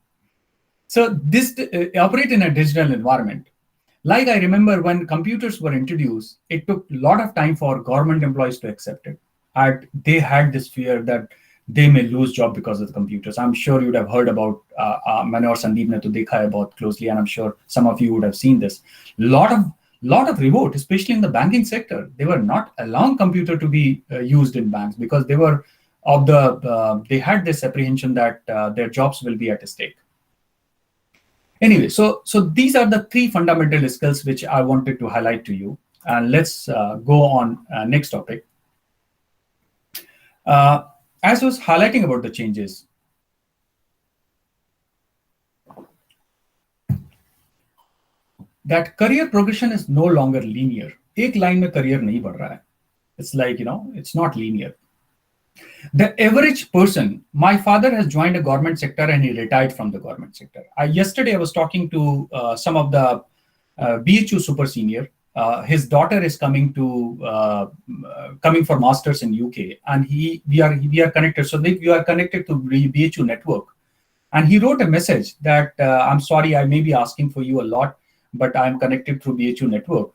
So this operate in a digital environment. Like I remember when computers were introduced, it took a lot of time for government employees to accept it. And they had this fear that they may lose job because of the computers. I'm sure you would have heard about, मैंने और संदीप ने तो देखा है बहुत closely, and I'm sure some of you would have seen this. Lot of revolt, especially in the banking sector. They were not allowing computer to be used in banks because they were they had this apprehension that their jobs will be at stake. Anyway, so these are the three fundamental skills which I wanted to highlight to you. And let's go on next topic. As I was highlighting about the changes, that career progression is no longer linear. एक line में career नहीं बढ़ रहा है. It's like, it's not linear. The average person, my father has joined a government sector and he retired from the government sector. Yesterday I was talking to some of the BHU super senior. His daughter is coming for masters in UK, and we are connected. So we are connected to BHU network, and he wrote a message that I'm sorry, I may be asking for you a lot, but I'm connected through BHU network.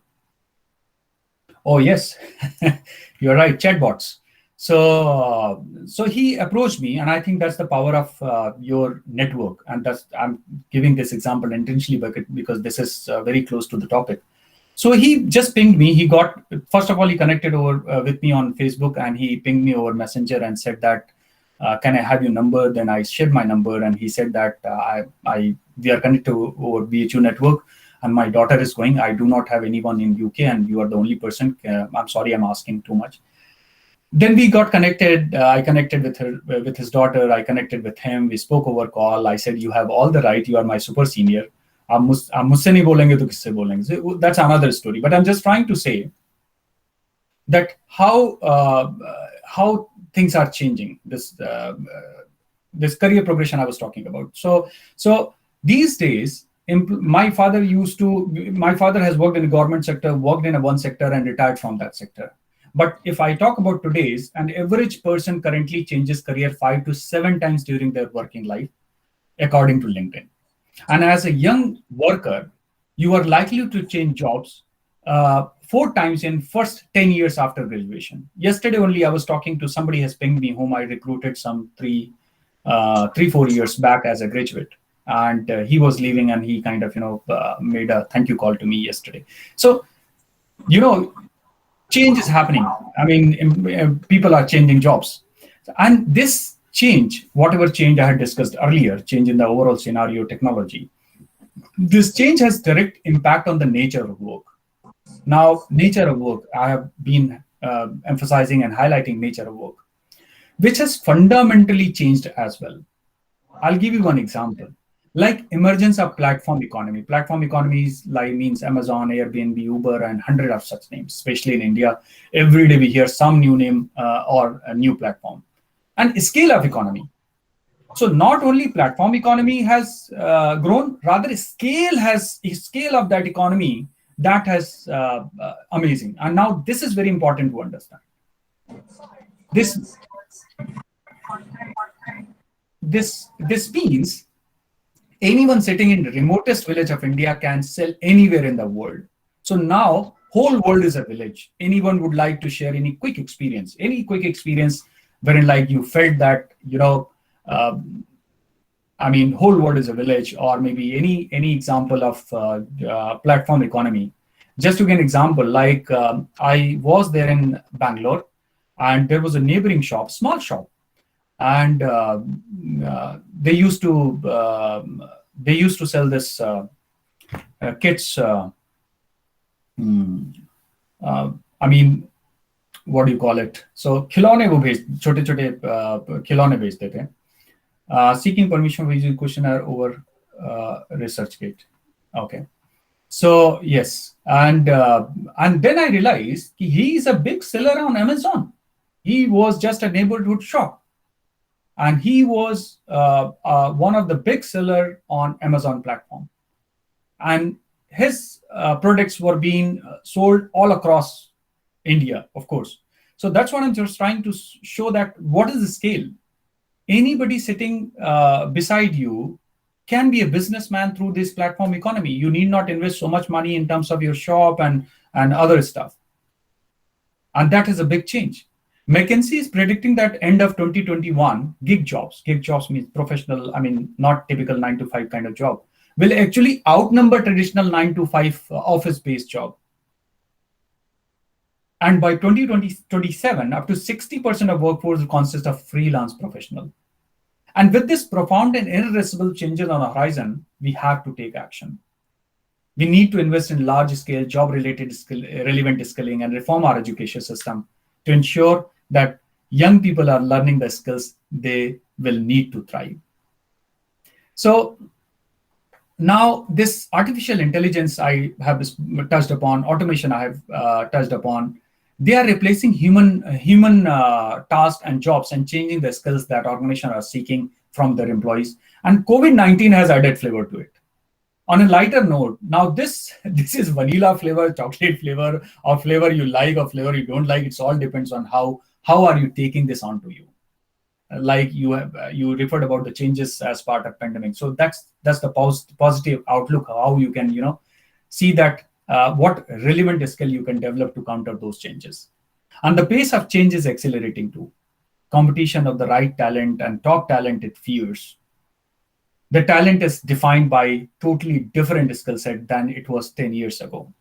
Oh yes, you're right, chatbots. So he approached me, and I think that's the power of your network. And I'm giving this example intentionally because this is very close to the topic. So he just pinged me. First of all, he connected over with me on Facebook, and he pinged me over Messenger and said that, can I have your number? Then I shared my number, and he said that we are connected over BHU network, and my daughter is going. I do not have anyone in UK, and you are the only person. I'm sorry, I'm asking too much. Then we got connected. I connected with his daughter. I connected with him. We spoke over call. I said, you have all the right. You are my super senior. आप मुझसे नहीं बोलेंगे तो किससे बोलेंगे? So that's another story. But I'm just trying to say that how things are changing. This career progression I was talking about. So these days, my father has worked in the government sector, worked in one sector, and retired from that sector. But if I talk about today's, an average person currently changes career 5 to 7 times during their working life, according to LinkedIn. And as a young worker, you are likely to change jobs 4 times in first 10 years after graduation. Yesterday only, I was talking to somebody has pinged me whom I recruited some 4 years back as a graduate. And he was leaving, and he kind of, made a thank you call to me yesterday. So, change is happening. I mean, people are changing jobs. And this change, whatever change I had discussed earlier, change in the overall scenario technology, this change has direct impact on the nature of work. Now, nature of work, I have been emphasizing and highlighting nature of work, which has fundamentally changed as well. I'll give you one example. Like emergence of platform economy. Platform economies means Amazon, Airbnb, Uber, and 100 of such names, especially in India. Every day we hear some new name or a new platform. And scale of economy. So not only platform economy has grown, rather scale of that economy that has amazing. And now this is very important to understand. This means anyone sitting in the remotest village of India can sell anywhere in the world. So now whole world is a village. Anyone would like to share any quick experience wherein like you felt that, whole world is a village, or maybe any example of platform economy. Just to give an example, like I was there in Bangalore, and there was a neighboring shop, small shop, and they used to sell this kits. What do you call it? So खिलौने वो छोटे खिलौने बेचते थे. Seeking permission for using questionnaire over ResearchGate. Okay. So yes, and then I realized he is a big seller on Amazon. He was just a neighborhood shop, and he was one of the big seller on Amazon platform, and his products were being sold all across India, of course. So that's what I'm just trying to show, that what is the scale? Anybody sitting beside you can be a businessman through this platform economy. You need not invest so much money in terms of your shop and other stuff. And that is a big change. McKinsey is predicting that end of 2021, gig jobs means professional, not typical 9-to-5 kind of job, will actually outnumber traditional 9-to-5 office-based job. And by 2027, up to 60% of workforce will consist of freelance professional. And with this profound and irreversible changes on the horizon, we have to take action. We need to invest in large-scale job-related relevant skilling and reform our education system to ensure that young people are learning the skills they will need to thrive. So Now, this artificial intelligence I have touched upon, automation I have touched upon, they are replacing human tasks and jobs and changing the skills that organizations are seeking from their employees. And COVID-19 has added flavor to it. On a lighter note, now this is vanilla flavor, chocolate flavor, or flavor you like or flavor you don't like. It's all depends on how are you taking this onto you. Like you referred about the changes as part of pandemic. So that's the positive outlook, how you can see that what relevant skill you can develop to counter those changes. And the pace of change is accelerating too. Competition of the right talent and top talent it fierce. The talent is defined by totally different skill set than it was 10 years ago.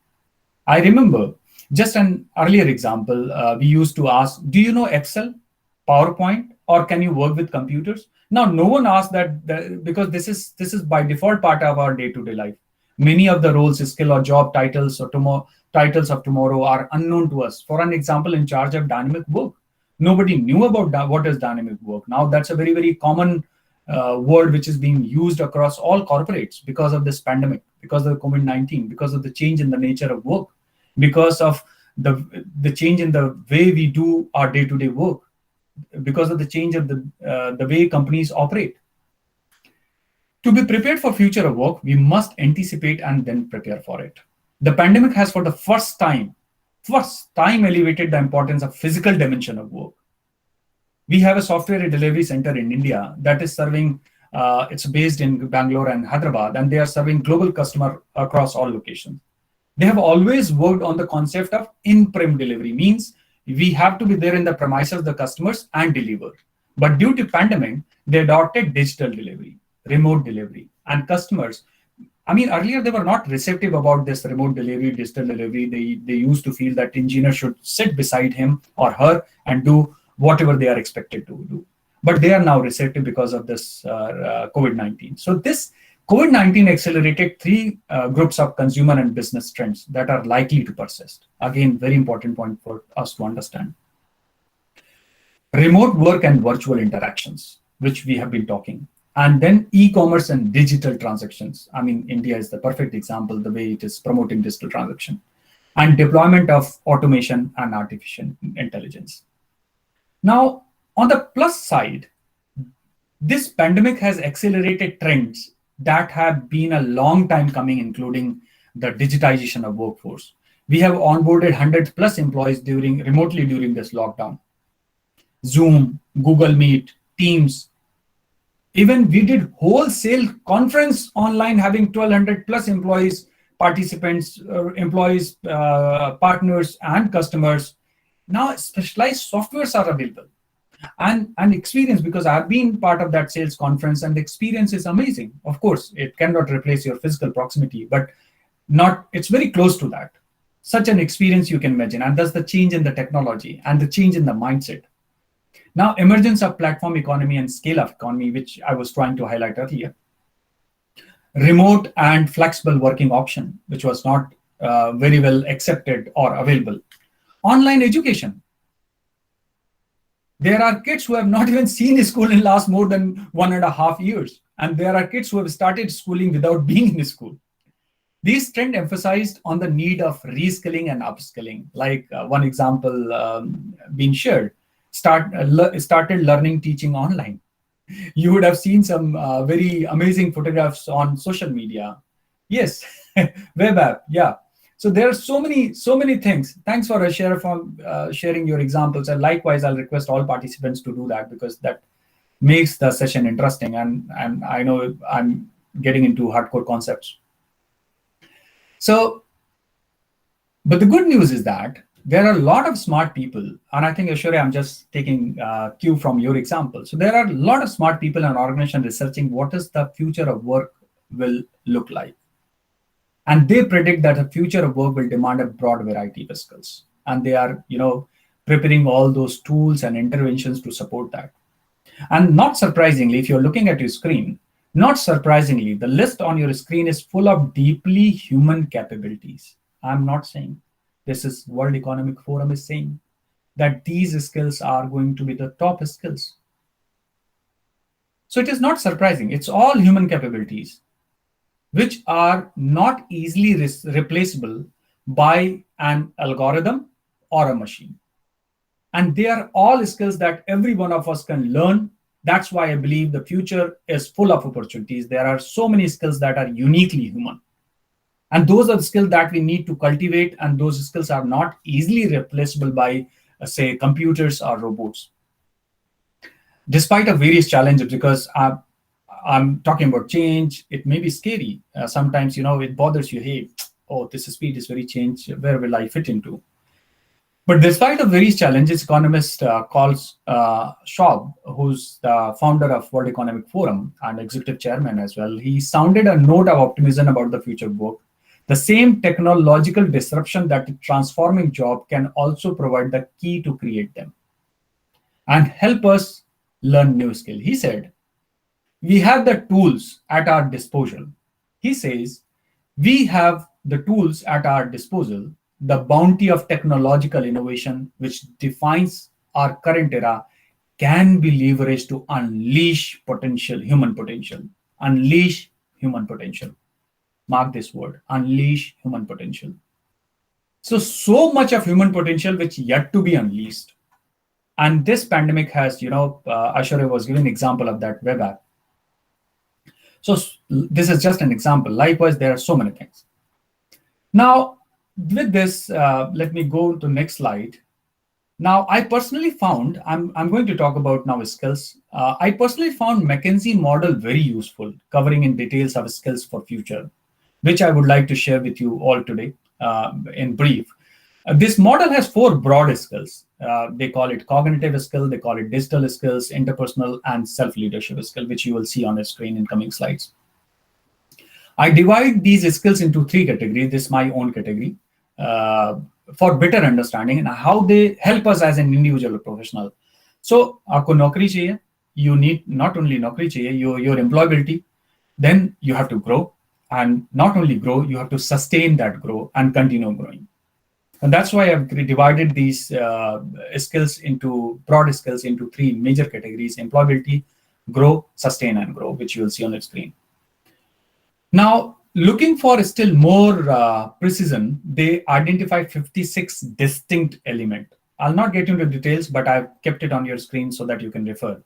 I remember just an earlier example, we used to ask, do you know Excel, PowerPoint, or can you work with computers? Now, no one asks that because this is by default part of our day-to-day life. Many of the roles, skill or job titles or titles of tomorrow are unknown to us. For an example, in charge of dynamic work, nobody knew about what is dynamic work. Now, that's a very, very common word which is being used across all corporates because of this pandemic, because of COVID-19, because of the change in the nature of work, because of the change in the way we do our day-to-day work, because of the change of the way companies operate. To be prepared for future of work, we must anticipate and then prepare for it. The pandemic has for the first time elevated the importance of physical dimension of work. We have a software delivery center in India that is serving, it's based in Bangalore and Hyderabad, and they are serving global customer across all locations. They have always worked on the concept of in-prem delivery, means we have to be there in the premises of the customers and deliver. But due to pandemic, they adopted digital delivery, remote delivery, and customers. I mean, earlier they were not receptive about this remote delivery, digital delivery. They used to feel that engineer should sit beside him or her and do whatever they are expected to do. But they are now receptive because of this COVID-19. So this COVID-19 accelerated three groups of consumer and business trends that are likely to persist. Again, very important point for us to understand. Remote work and virtual interactions, which we have been talking. And then e-commerce and digital transactions. I mean, India is the perfect example, the way it is promoting digital transaction. And deployment of automation and artificial intelligence. Now, on the plus side, this pandemic has accelerated trends that have been a long time coming, including the digitization of workforce. We have onboarded 100 plus employees remotely during this lockdown. Zoom, Google Meet, Teams. Even we did wholesale conference online, having 1,200 plus employees, participants, employees, partners, and customers. Now, specialized softwares are available. And experience, because I've been part of that sales conference, and the experience is amazing. Of course, it cannot replace your physical proximity, but it's very close to that. Such an experience you can imagine, and that's the change in the technology and the change in the mindset. Now, emergence of platform economy and scale of economy, which I was trying to highlight earlier. Remote and flexible working option, which was not very well accepted or available. Online education. There are kids who have not even seen school in last more than 1.5 years. And there are kids who have started schooling without being in school. These trends emphasized on the need of reskilling and upskilling. Like one example being shared, started learning teaching online. You would have seen some very amazing photographs on social media. Yes, web app, yeah. So there are so many things. Thanks for sharing your examples. And likewise, I'll request all participants to do that, because that makes the session interesting. And I know I'm getting into hardcore concepts. So, but the good news is that there are a lot of smart people. And I think, Ashwarya, I'm just taking cue from your example. So there are a lot of smart people and organizations researching what is the future of work will look like. And they predict that the future of work will demand a broad variety of skills. And they are, preparing all those tools and interventions to support that. And not surprisingly, if you're looking at your screen, not surprisingly, the list on your screen is full of deeply human capabilities. I'm not saying, this is World Economic Forum is saying that these skills are going to be the top skills. So it is not surprising. It's all human capabilities. which are not easily replaceable by an algorithm or a machine. And they are all skills that every one of us can learn. That's why I believe the future is full of opportunities. There are so many skills that are uniquely human. And those are the skills that we need to cultivate, and those skills are not easily replaceable by, say, computers or robots. Despite of various challenges, because I'm talking about change, it may be scary. Sometimes, it bothers you. Hey, oh, this speed is very change. Where will I fit into? But despite of various challenges, economist calls Schwab, who's the founder of World Economic Forum and executive chairman as well, he sounded a note of optimism about the future of work. The same technological disruption that is transforming job can also provide the key to create them and help us learn new skill. He said, we have the tools at our disposal. He says, we have the tools at our disposal. The bounty of technological innovation, which defines our current era, can be leveraged to unleash potential, human potential. Unleash human potential. Mark this word, unleash human potential. So much of human potential which yet to be unleashed. And this pandemic has, Ashwarya was giving an example of that web app. So this is just an example. Likewise, there are so many things. Now, with this, let me go to the next slide. Now, I personally found, I'm going to talk about now skills. I personally found McKinsey model very useful, covering in details of skills for future, which I would like to share with you all today in brief. This model has 4 broad skills. They call it cognitive skill, they call it digital skills, interpersonal, and self-leadership skill, which you will see on the screen in coming slides. I divide these skills into 3 categories. This is my own category for better understanding and how they help us as an individual or professional. So, aapko naukri chahiye, you need not only naukri chahiye, your employability, then you have to grow, and not only grow, you have to sustain that growth and continue growing. And that's why I've divided these skills into broad skills into 3 major categories: employability, grow, sustain, and grow, which you will see on the screen. Now, looking for still more precision, they identified 56 distinct elements. I'll not get into details, but I've kept it on your screen so that you can refer.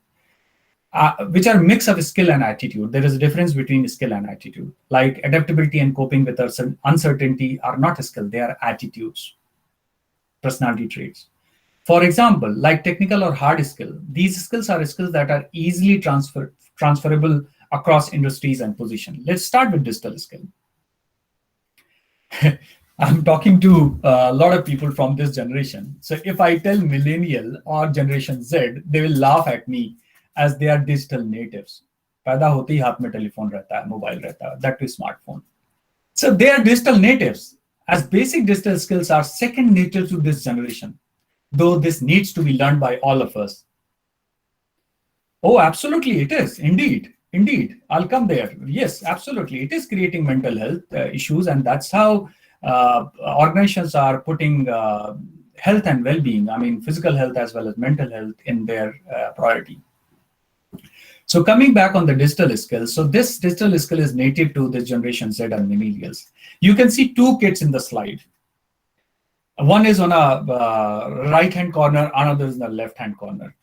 Which are a mix of skill and attitude. There is a difference between skill and attitude. Like adaptability and coping with uncertainty are not a skill, they are attitudes, personality traits. For example, like technical or hard skill, these skills are skills that are easily transferable across industries and positions. Let's start with digital skill. I'm talking to a lot of people from this generation. So if I tell millennial or generation Z, they will laugh at me as they are digital natives. पैदा होते ही हाथ में telephone रहता है, mobile रहता है, that is smartphone. So they are digital natives, as basic digital skills are second nature to this generation, though this needs to be learned by all of us. Oh, absolutely, it is. Indeed. I'll come there. Yes, absolutely. It is creating mental health issues, and that's how organizations are putting health and well-being, I mean, physical health as well as mental health in their priority. So coming back on the digital skills, so this digital skill is native to this generation Z and millennials. You can see 2 kids in the slide. One is on a right-hand corner, another is in the left-hand corner.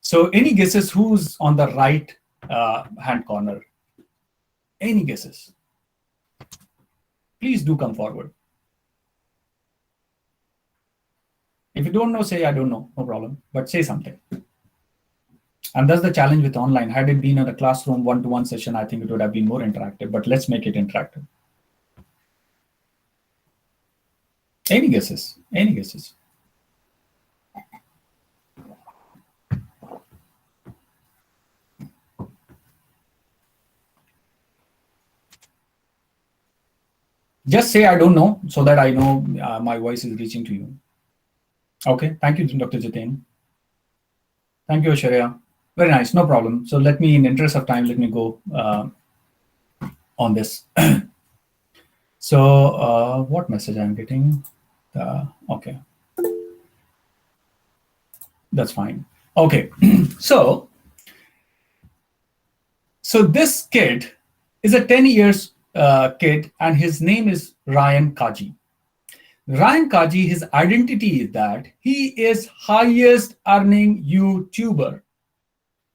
So any guesses who's on the right hand corner? Any guesses? Please do come forward. If you don't know, say I don't know, no problem, but say something. And that's the challenge with online. Had it been in a classroom one-to-one session, I think it would have been more interactive, but let's make it interactive. Any guesses? Any guesses? Just say I don't know so that I know my voice is reaching to you. Okay, thank you, Dr. Jitain. Thank you, Ashwarya. Very nice, no problem. So let me, in the interest of time, let me go on this. So what message I'm getting? Okay, that's fine. Okay, so this kid is a 10 years kid, and his name is Ryan Kaji. Ryan Kaji, his identity is that he is highest earning YouTuber.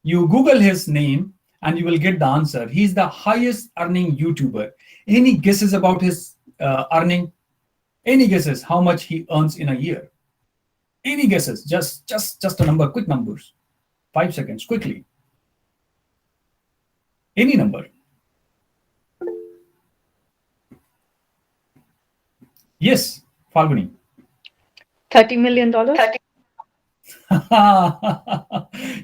You Google his name and you will get the answer. He's the highest earning YouTuber. Any guesses about his earning? Any guesses how much he earns in a year? Any guesses? Just a number, quick numbers. 5 seconds, quickly. Any number. Yes, Falguni. $30 million.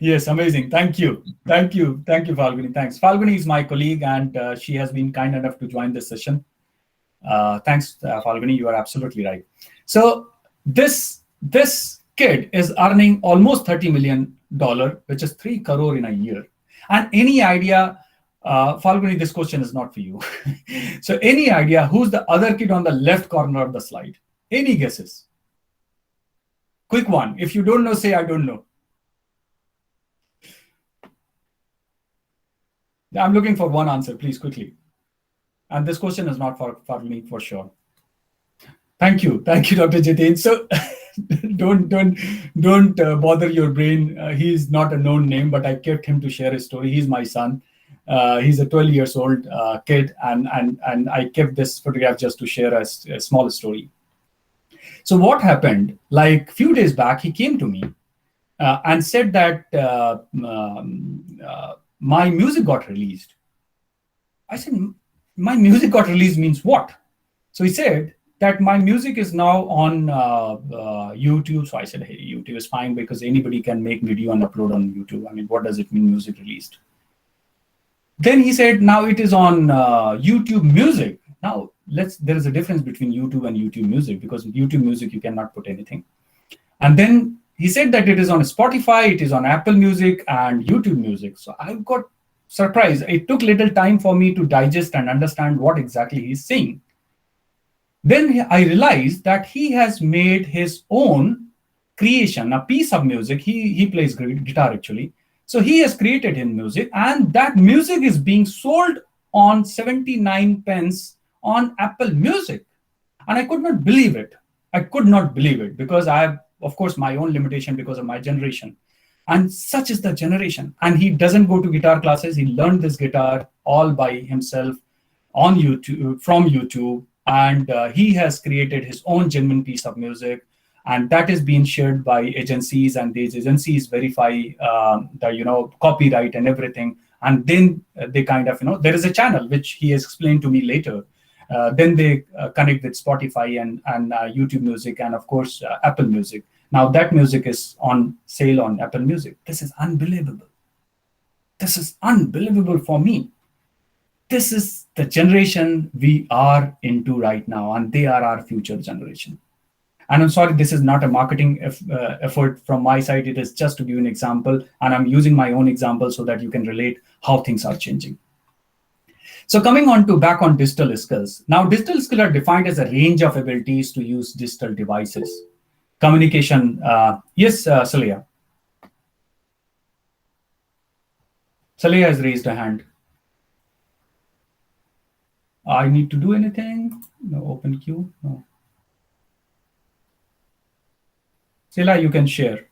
Yes, amazing. Thank you, Falguni. Thanks. Falguni is my colleague, and she has been kind enough to join this session. Thanks, Falguni. You are absolutely right. So this kid is earning almost $30 million, which is 3 crore in a year. And any idea, Falguni, this question is not for you. So any idea who's the other kid on the left corner of the slide? Any guesses? Quick one. If you don't know, say I don't know. I'm looking for one answer, please, quickly. And this question is not for me, for sure. Thank you, Dr. Jitin. So don't bother your brain. He's not a known name, but I kept him to share his story. He's my son. He's a 12 years old kid, and I kept this photograph just to share a small story. So what happened? Like a few days back, he came to me and said that my music got released. I said, my music got released means what? So he said that my music is now on YouTube. So I said, hey, YouTube is fine because anybody can make video and upload on YouTube. I mean, what does it mean, music released? Then he said, now it is on YouTube Music. Now, there is a difference between YouTube and YouTube Music, because YouTube Music, you cannot put anything. And then he said that it is on Spotify, it is on Apple Music and YouTube Music. So I got surprised. It took little time for me to digest and understand what exactly he's saying. Then I realized that he has made his own creation, a piece of music. He plays guitar actually. So he has created his music, and that music is being sold on 79 pence on Apple Music. And I could not believe it. Because I have, of course, my own limitation because of my generation. And such is the generation. And he doesn't go to guitar classes. He learned this guitar all by himself on YouTube, from YouTube. And he has created his own genuine piece of music. And that is being shared by agencies, and these agencies verify the copyright and everything. And then they kind of, there is a channel which he has explained to me later. Then they connect with Spotify and YouTube Music, and of course Apple Music. Now that music is on sale on Apple Music. This is unbelievable. This is unbelievable for me. This is the generation we are into right now, and they are our future generation. And I'm sorry, this is not a marketing effort from my side. It is just to give you an example, and I'm using my own example so that you can relate how things are changing. So coming on to back on digital skills. Now, digital skills are defined as a range of abilities to use digital devices. Communication. Yes, Saleha. Saleha has raised a hand. I need to do anything? No, open queue? No. Saleha, you can share.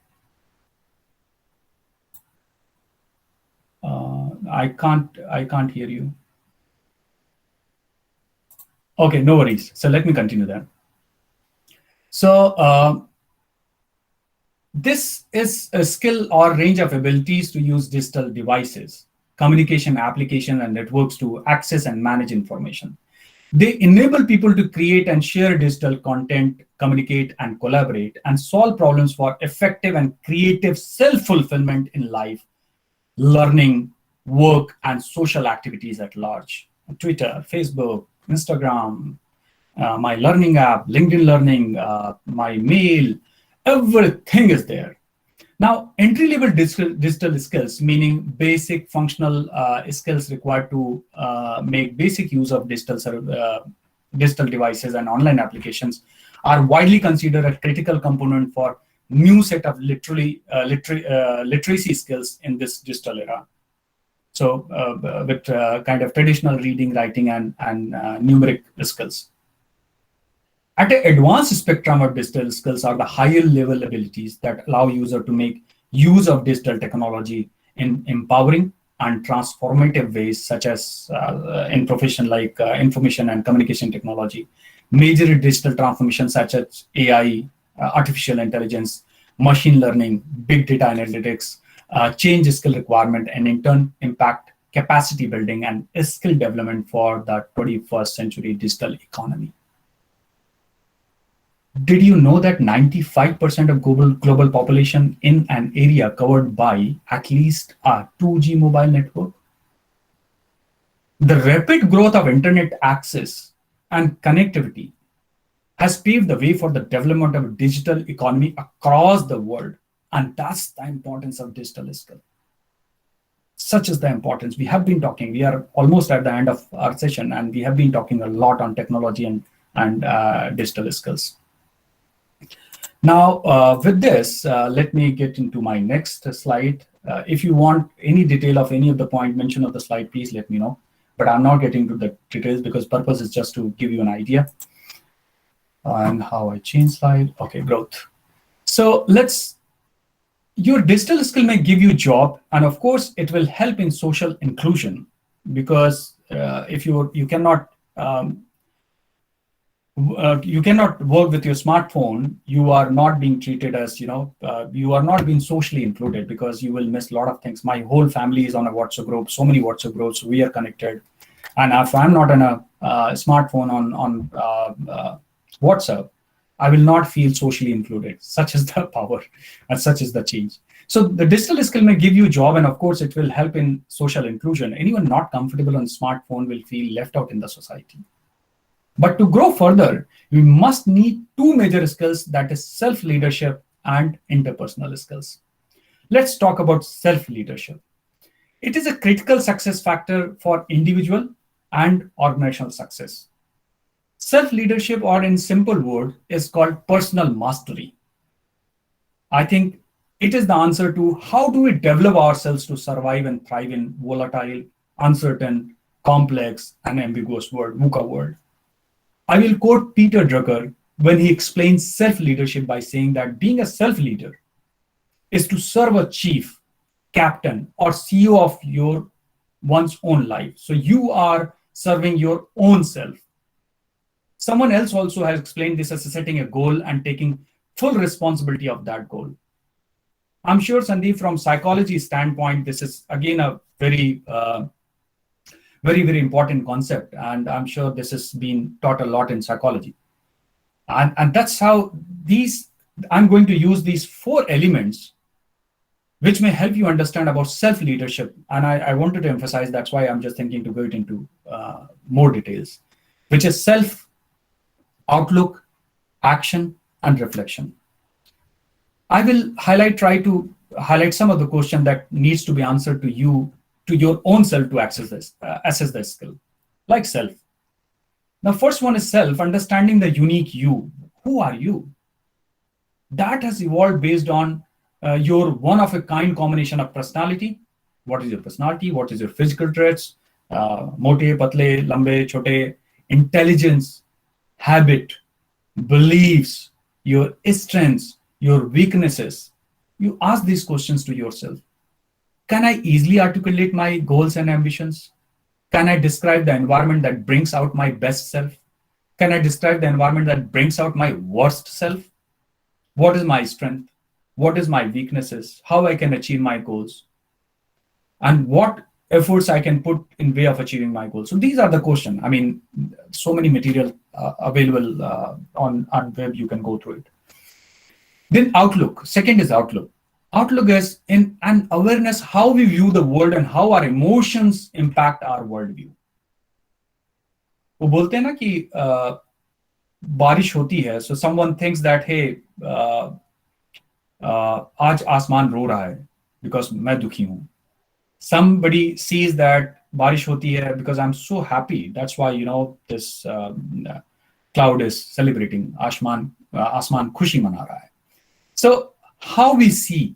I can't hear you. Okay, no worries. So let me continue then. So this is a skill or range of abilities to use digital devices, communication application and networks to access and manage information. They enable people to create and share digital content, communicate and collaborate, and solve problems for effective and creative self-fulfillment in life, learning, work, and social activities at large. Twitter, Facebook, Instagram, my learning app, LinkedIn Learning, my mail, everything is there. Now, entry-level digital skills, meaning basic functional skills required to make basic use of digital devices and online applications, are widely considered a critical component for new set of literacy skills in this digital era. So with kind of traditional reading, writing, and numeric skills. At an advanced spectrum of digital skills are the higher level abilities that allow user to make use of digital technology in empowering and transformative ways, such as in profession like information and communication technology, major digital transformations such as AI, artificial intelligence, machine learning, big data analytics, change skill requirement, and in turn impact capacity building and skill development for the 21st century digital economy. Did you know that 95% of global population in an area covered by at least a 2G mobile network? The rapid growth of internet access and connectivity has paved the way for the development of a digital economy across the world. And that's the importance of digital skill. Such is the importance. We have been talking, we are almost at the end of our session, and we have been talking a lot on technology and digital skills. Now, with this, let me get into my next slide. If you want any detail of any of the point mentioned on the slide, please let me know. But I'm not getting to the details because purpose is just to give you an idea. And how I change slide. Okay, growth. So your digital skill may give you a job, and of course, it will help in social inclusion, because if you cannot work with your smartphone, you are not being treated as, you are not being socially included, because you will miss a lot of things. My whole family is on a WhatsApp group, so many WhatsApp groups, we are connected. And if I'm not on a smartphone on WhatsApp, I will not feel socially included. Such is the power and such is the change. So the digital skill may give you a job, and of course it will help in social inclusion. Anyone not comfortable on smartphone will feel left out in the society. But to grow further, we must need two major skills, that is self-leadership and interpersonal skills. Let's talk about self-leadership. It is a critical success factor for individual and organizational success. Self-leadership, or in simple word, is called personal mastery. I think it is the answer to how do we develop ourselves to survive and thrive in volatile, uncertain, complex, and ambiguous world, VUCA world. I will quote Peter Drucker when he explains self-leadership by saying that being a self-leader is to serve a chief, captain, or CEO of one's own life. So you are serving your own self. Someone else also has explained this as setting a goal and taking full responsibility of that goal. I'm sure, Sandeep, from psychology standpoint, this is again a very, very important concept. And I'm sure this has been taught a lot in psychology. And that's how I'm going to use these four elements, which may help you understand about self-leadership. And I wanted to emphasize, that's why I'm just thinking to go into more details, which is self, outlook, action, and reflection. I will try to highlight some of the questions that needs to be answered to your own self to assess this skill, like self. Now, first one is self, understanding the unique you. Who are you? That has evolved based on your one-of-a-kind combination of personality. What is your personality? What is your physical traits? Mote, patle, lambe, chote, intelligence, habit, beliefs, your strengths, your weaknesses. You ask these questions to yourself. Can I easily articulate my goals and ambitions? Can I describe the environment that brings out my best self? Can I describe the environment that brings out my worst self? What is my strength? What is my weaknesses? How I can achieve my goals? And what efforts I can put in way of achieving my goals? So these are the questions. I mean, so many material available on web, you can go through it. Then outlook. Second is outlook. Outlook is in an awareness how we view the world and how our emotions impact our worldview. वो बोलते हैं ना कि बारिश होती है, so someone thinks that hey आज आसमान रो रहा है because मैं दुखी हूँ. Somebody sees that बारिश होती है because I'm so happy. That's why this cloud is celebrating. आसमान खुशी मना रहा है. So how we see,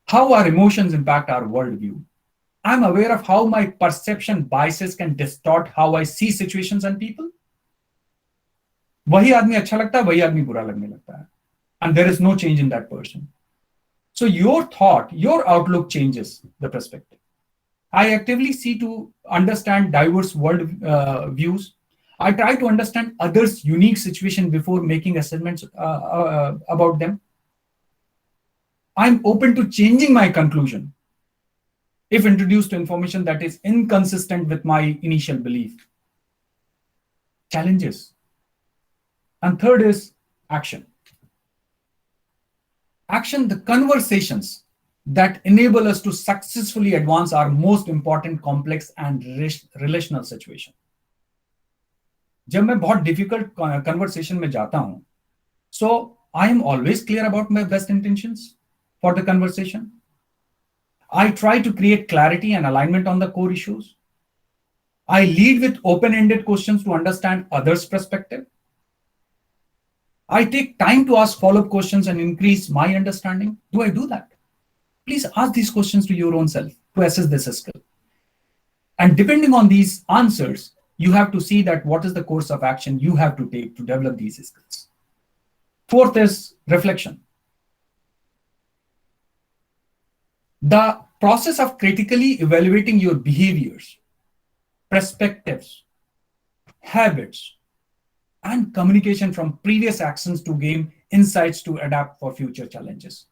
how our emotions impact our worldview. I'm aware of how my perception biases can distort how I see situations and people. वही आदमी अच्छा लगता है, वही आदमी बुरा लगने लगता है. And there is no change in that person. So your thought, your outlook changes the perspective. I actively seek to understand diverse world views. I try to understand others' unique situation before making assessments about them. I'm open to changing my conclusion if introduced to information that is inconsistent with my initial belief. Challenges. And third is action. Action, the conversations that enable us to successfully advance our most important complex and relational situation. जब मैं बहुत difficult conversation में जाता हूं, so I am always clear about my best intentions for the conversation. I try to create clarity and alignment on the core issues. I lead with open-ended questions to understand others' perspective. I take time to ask follow-up questions and increase my understanding. Do I do that? Please ask these questions to your own self to assess this skill. And depending on these answers, you have to see that what is the course of action you have to take to develop these skills. Fourth is reflection. The process of critically evaluating your behaviors, perspectives, habits, and communication from previous actions to gain insights to adapt for future challenges.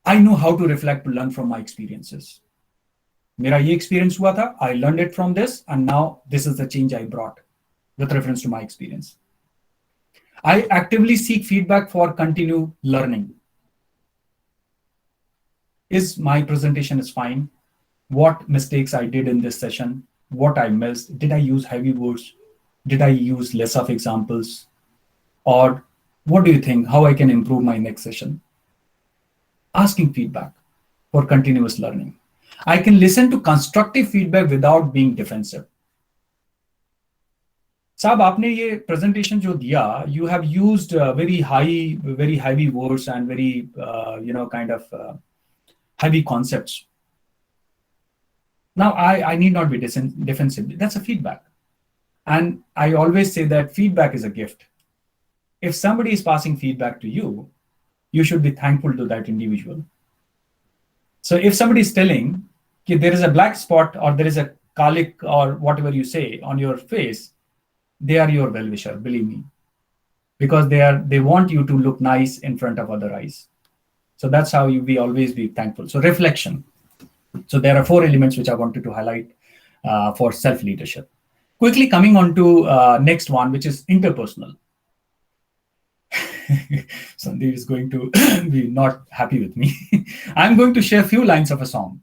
I know how to reflect to learn from my experiences. मेरा ये experience हुआ था, I learned it from this, and now this is the change I brought with reference to my experience. I actively seek feedback for continued learning. Is my presentation is fine? What mistakes I did in this session? What I missed? Did I use heavy words? Did I use less of examples? Or what do you think? How I can improve my next session? Asking feedback for continuous learning. I can listen to constructive feedback without being defensive. साहब आपने ये presentation जो दिया, you have used very heavy words and very kind of heavy concepts. Now I need not be defensive. That's a feedback. And I always say that feedback is a gift. If somebody is passing feedback to you, you should be thankful to that individual. So if somebody is telling that there is a black spot or there is a colic or whatever you say on your face, they are your well-wisher, believe me, because they want you to look nice in front of other eyes. So that's how we always be thankful. So reflection. So there are 4 elements which I wanted to highlight for self-leadership. Quickly coming on to next one, which is interpersonal. Sandeep is going to be not happy with me. I'm going to share a few lines of a song.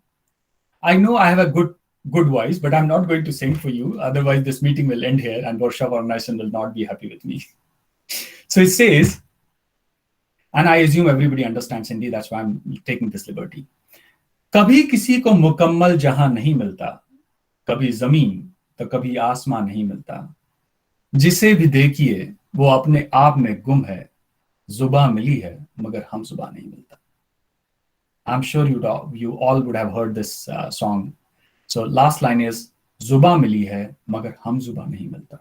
I know I have a good voice, but I'm not going to sing for you. Otherwise, this meeting will end here and workshop organization will not be happy with me. So it says, and I assume everybody understands Hindi, that's why I'm taking this liberty. कभी किसी को मुकम्मल जहां नहीं मिलता, कभी जमीन तो कभी आसमान नहीं मिलता, जिसे भी देखिए वो अपने आप में गुम है, जुबां मिली है मगर हम जुबां नहीं मिलता. I'm sure you all would have heard this song. So last line is जुबां मिली है मगर हम जुबां नहीं मिलता.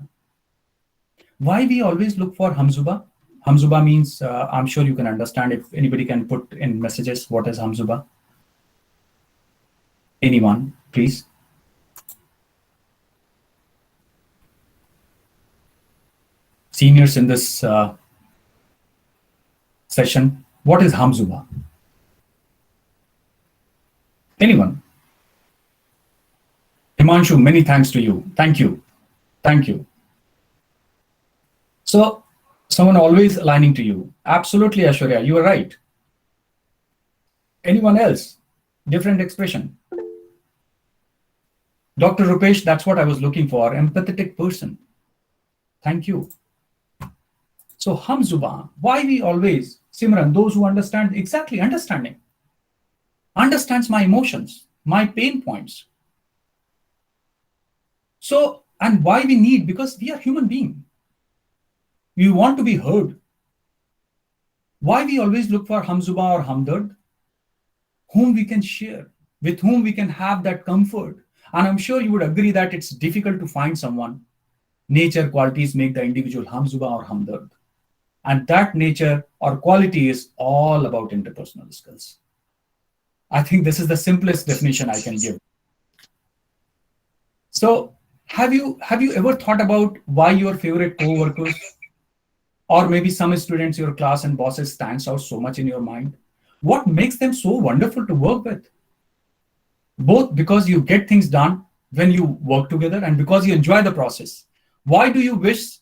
Why we always look for हम जुबां? हम जुबां means I'm sure you can understand. If anybody can put in messages what is हम जुबां. Anyone, please. Seniors in this session, what is हम जुबां? Anyone? Himanshu, many thanks to you. Thank you. Thank you. So, someone always aligning to you. Absolutely, Ashwarya, you are right. Anyone else? Different expression. Dr. Rupesh, that's what I was looking for. Empathetic person. Thank you. So, hum zuban. Why we always, Simran, those who understand, exactly, understanding. Understands my emotions, my pain points. So, and why we need, because we are human beings. We want to be heard. Why we always look for Hamzuba or Hamdard? Whom we can share with whom we can have that comfort. And I'm sure you would agree that it's difficult to find someone. Nature qualities make the individual hamzuba or hamdard. And that nature or quality is all about interpersonal skills. I think this is the simplest definition I can give. So have you ever thought about why your favorite co-workers or maybe some students, your class and bosses stands out so much in your mind? What makes them so wonderful to work with? Both because you get things done when you work together and because you enjoy the process. Why do you wish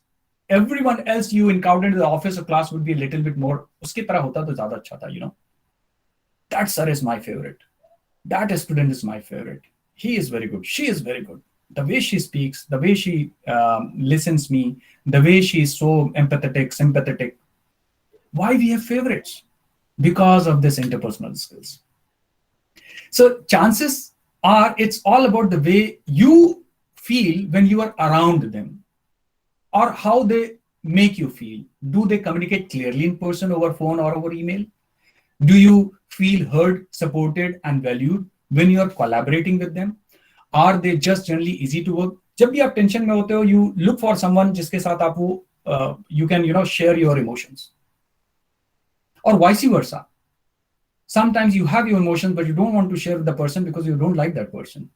everyone else you encountered in the office or class would be a little bit more, uske tarah hota to zyada acha tha, you know? That sir is my favorite. That student is my favorite. He is very good. She is very good. The way she speaks, the way she listens me, the way she is so empathetic, sympathetic. Why we have favorites? Because of this interpersonal skills. So chances are it's all about the way you feel when you are around them or how they make you feel. Do they communicate clearly in person, over phone or over email? Do you feel heard, supported and valued when you are collaborating with them? Are they just generally easy to work? जब भी आप tension में होते हो, you look for someone जिसके साथ आप वो you can share your emotions. Or vice versa. Sometimes you have your emotions, but you don't want to share with the person because you don't like that person.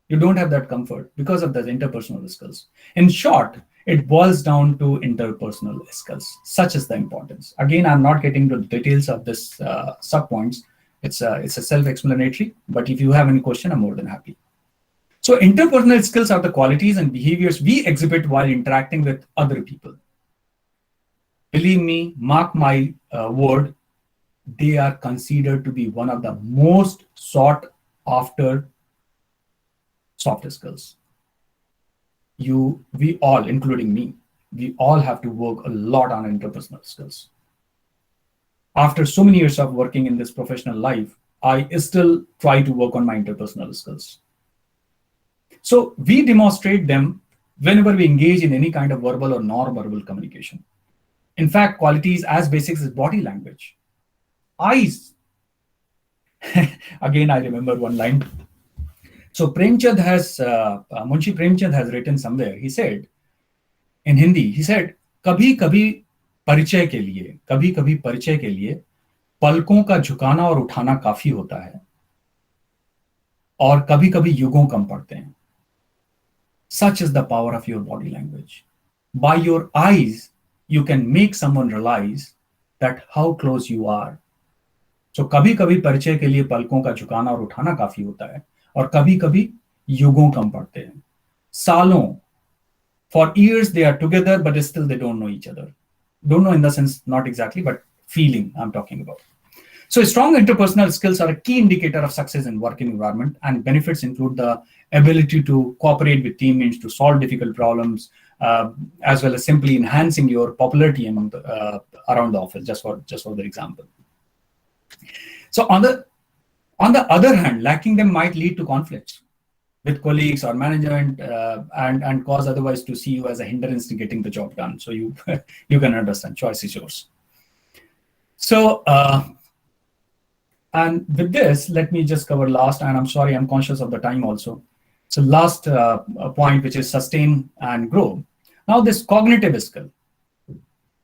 You don't have that comfort because of the interpersonal skills. In short, it boils down to interpersonal skills. Such is the importance. Again, I'm not getting into the details of this sub-points. It's a self-explanatory, but if you have any question, I'm more than happy. So interpersonal skills are the qualities and behaviors we exhibit while interacting with other people. Believe me, mark my word, they are considered to be one of the most sought after soft skills. We all, including me, we all have to work a lot on interpersonal skills. After so many years of working in this professional life, I still try to work on my interpersonal skills. So we demonstrate them whenever we engage in any kind of verbal or non-verbal communication. In fact, qualities as basic as body language. Eyes. Again, I remember one line. So Premchand has, Munshi Premchand has written somewhere, he said, in Hindi, he said, कभी कभी परिचय के लिए पलकों का झुकाना और उठाना काफी होता है और कभी कभी युगों कम पड़ते हैं. Such is the power of your body language. By your eyes, you can make someone realize that how close you are. So कभी कभी परिचय के लिए पलकों का झुकाना और उठाना काफी होता है और कभी कभी युगों कम पड़ते हैं. सालों, for years they are together, but still they don't know each other. Don't know in the sense, not exactly, but feeling I'm talking about. So strong interpersonal skills are a key indicator of success in working environment, and benefits include the ability to cooperate with teammates to solve difficult problems, as well as simply enhancing your popularity among the, around the office, just for the example. So on the other hand, lacking them might lead to conflicts with colleagues or management, and cause otherwise to see you as a hindrance to getting the job done. So you you can understand, choice is yours. So and with this, let me just cover last, and I'm sorry, I'm conscious of the time also. So last point, which is sustain and grow. Now this cognitive skill.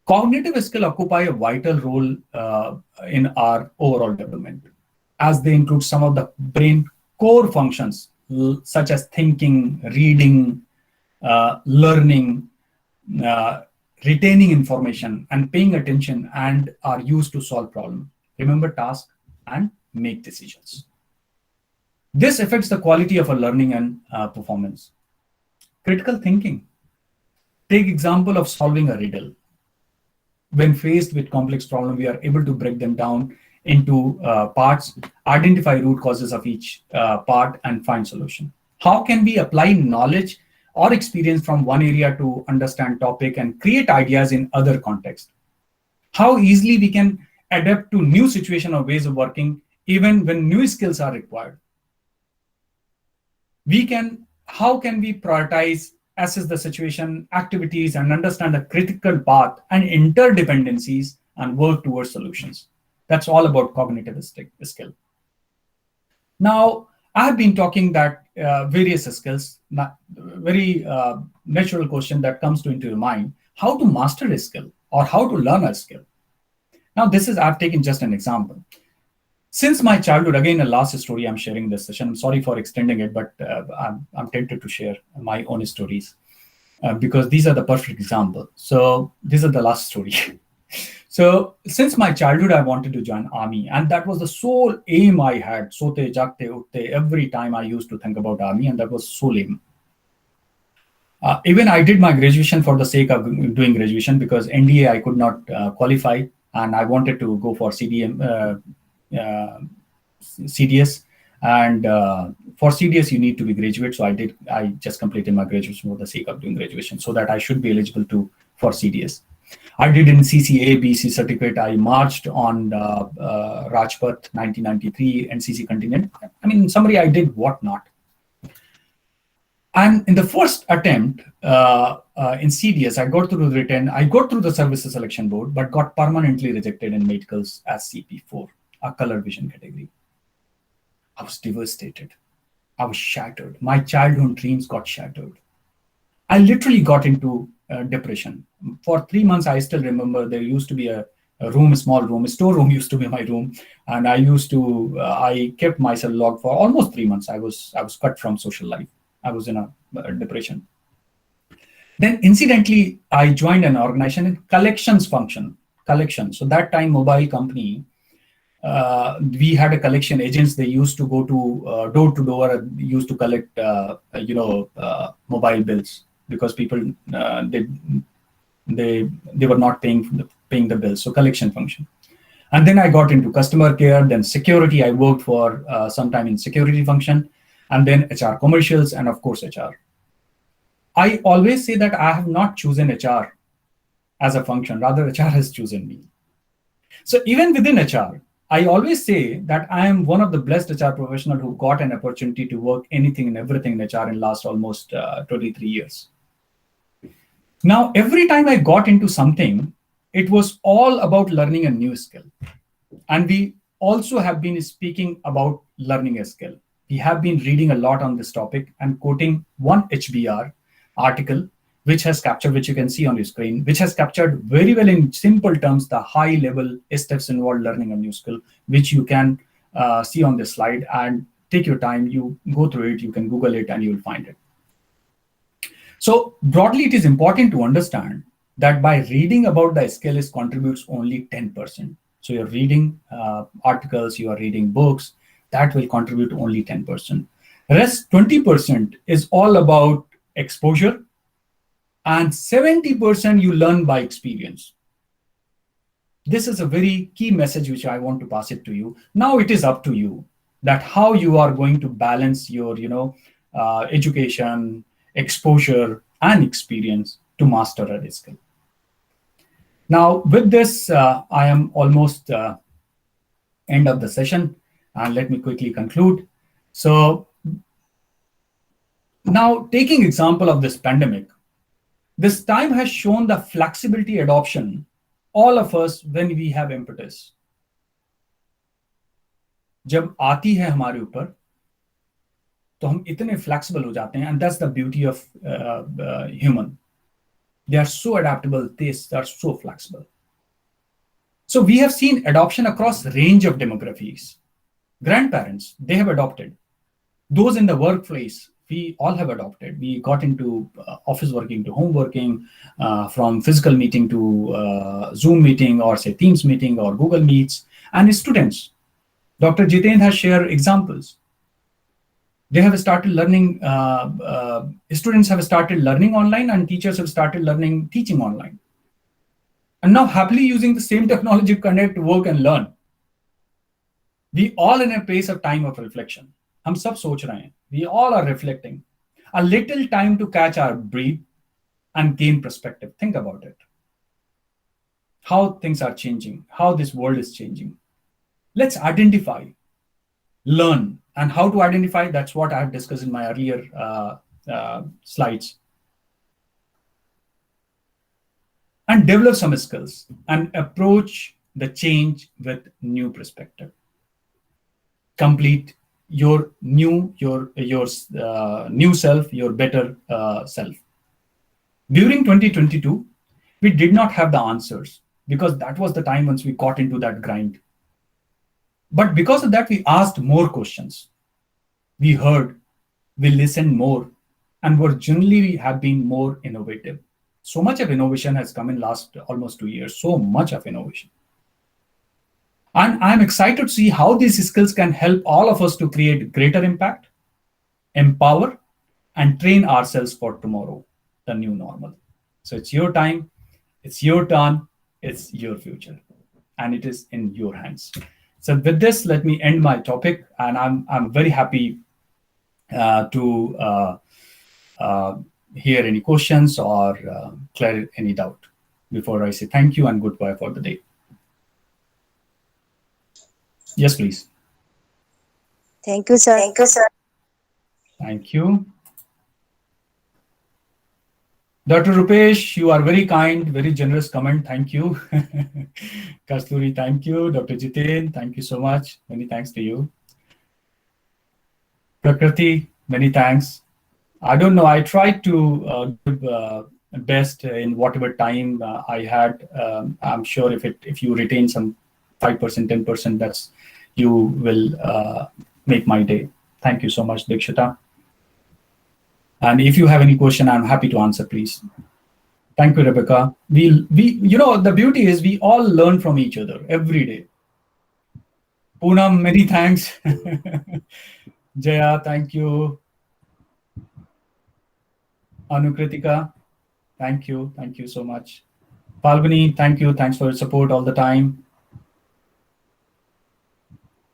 Cognitive skill occupy a vital role in our overall development, as they include some of the brain core functions, such as thinking, reading, learning, retaining information, and paying attention, and are used to solve problems, remember tasks, and make decisions. This affects the quality of our learning and performance. Critical thinking. Take example of solving a riddle. When faced with complex problem, we are able to break them down into parts, identify root causes of each part, and find solution. How can we apply knowledge or experience from one area to understand topic and create ideas in other contexts? How easily we can adapt to new situation or ways of working, even when new skills are required. How can we prioritize, assess the situation, activities, and understand the critical path and interdependencies and work towards solutions? That's all about cognitive skill. Now, I have been talking that various skills, very natural question that comes to into your mind, how to master a skill or how to learn a skill. Now, I've taken just an example. Since my childhood, again, a last story I'm sharing this session. I'm sorry for extending it, but I'm tempted to share my own stories because these are the perfect example. So this is the last story. So since my childhood, I wanted to join army, and that was the sole aim I had. Sote, jagte, utte, every time I used to think about army, and that was sole aim. Even I did my graduation for the sake of doing graduation because NDA I could not qualify, and I wanted to go for CDS, and for CDS you need to be graduate. So I just completed my graduation for the sake of doing graduation, so that I should be eligible for CDS. I did in CCA BC certificate. I marched on Rajpath 1993 NCC contingent. I mean, in summary, I did what not. And in the first attempt in CDS, I got through the written, I got through the services selection board, but got permanently rejected in medicals as CP4, a color vision category. I was devastated. I was shattered. My childhood dreams got shattered. I literally got into depression. For 3 months, I still remember there used to be a room, a small room, a storeroom used to be my room. And I kept myself locked for almost 3 months. I was cut from social life. I was in a depression. Then incidentally, I joined an organization in collections function. So that time, mobile company, we had a collection agents. They used to go to door to door, used to collect, mobile bills because people they were not paying the bills. So collection function. And then I got into customer care, then security. I worked for some time in security function, and then HR commercials, and of course HR. I always say that I have not chosen HR as a function, rather HR has chosen me. So even within HR, I always say that I am one of the blessed HR professionals who got an opportunity to work anything and everything in HR in last almost 23 years. Now, every time I got into something, it was all about learning a new skill. And we also have been speaking about learning a skill. We have been reading a lot on this topic and quoting one HBR article, which you can see on your screen, which has captured very well in simple terms the high level steps involved learning a new skill, which you can see on this slide. And take your time, you go through it, you can Google it, and you'll find it. So broadly, it is important to understand that by reading about the skill is contributes only 10%. So you're reading articles, you are reading books, that will contribute only 10%. Rest 20% is all about exposure, and 70% you learn by experience. This is a very key message which I want to pass it to you. Now it is up to you that how you are going to balance your education, exposure, and experience to master a skill. Now with this, I am almost end of the session, and let me quickly conclude. So now, taking example of this pandemic, this time has shown the flexibility adoption all of us when we have impetus. जब आती है हमारे ऊपर तो हम इतने flexible हो जाते हैं, and that's the beauty of human. They are so adaptable, they are so flexible. So we have seen adoption across range of demographics. Grandparents, they have adopted. Those in the workplace, we all have adopted. We got into office working to home working, from physical meeting to Zoom meeting, or say Teams meeting or Google Meets. And students, Dr. Jiten has shared examples. They have started learning, students have started learning online, and teachers have started teaching online. And now happily using the same technology to connect, work, and learn. We all in a place of time of reflection. हम सब सोच रहे हैं. We all are reflecting. A little time to catch our breath and gain perspective. Think about it. How things are changing, how this world is changing. Let's identify, learn, and how to identify, that's what I have discussed in my earlier slides. And develop some skills and approach the change with new perspective. Complete your new self, your better self. During 2022, we did not have the answers because that was the time once we got into that grind. But because of that, we asked more questions. We heard, we listened more, and were generally have been more innovative. So much of innovation has come in last almost 2 years. So much of innovation. And I'm excited to see how these skills can help all of us to create greater impact, empower, and train ourselves for tomorrow, the new normal. So it's your time, it's your turn, it's your future, and it is in your hands. So with this, let me end my topic, and I'm very happy to hear any questions or clear any doubt before I say thank you and goodbye for the day. Yes, please. Thank you, sir. Thank you, sir. Thank you. Dr. Rupesh, you are very kind, very generous comment. Thank you. Kasturi, thank you. Dr. Jitin, thank you so much. Many thanks to you. Prakriti, many thanks. I don't know. I tried to give best in whatever time I had. I'm sure if you retain some 5%, 10%, that's you will make my day. Thank you so much, Dikshita. And if you have any question, I'm happy to answer, please. Thank you, Rebecca. We the beauty is we all learn from each other every day. Poonam, many thanks. Jaya, thank you. Anukritika, thank you so much. Falguni, thank you. Thanks for your support all the time.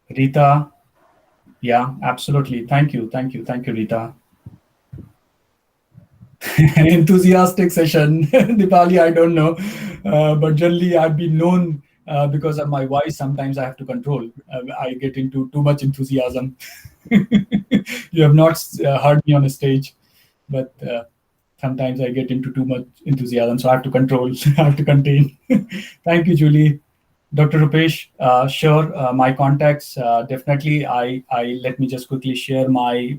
Rita, yeah, absolutely. Thank you, Rita. Enthusiastic session. Dipali, I don't know. But generally, I've been known because of my voice. Sometimes I have to control. I get into too much enthusiasm. You have not heard me on a stage, but sometimes I get into too much enthusiasm. So I have to control, I have to contain. Thank you, Julie. Dr. Rupesh, sure. My contacts, definitely. I let me just quickly share my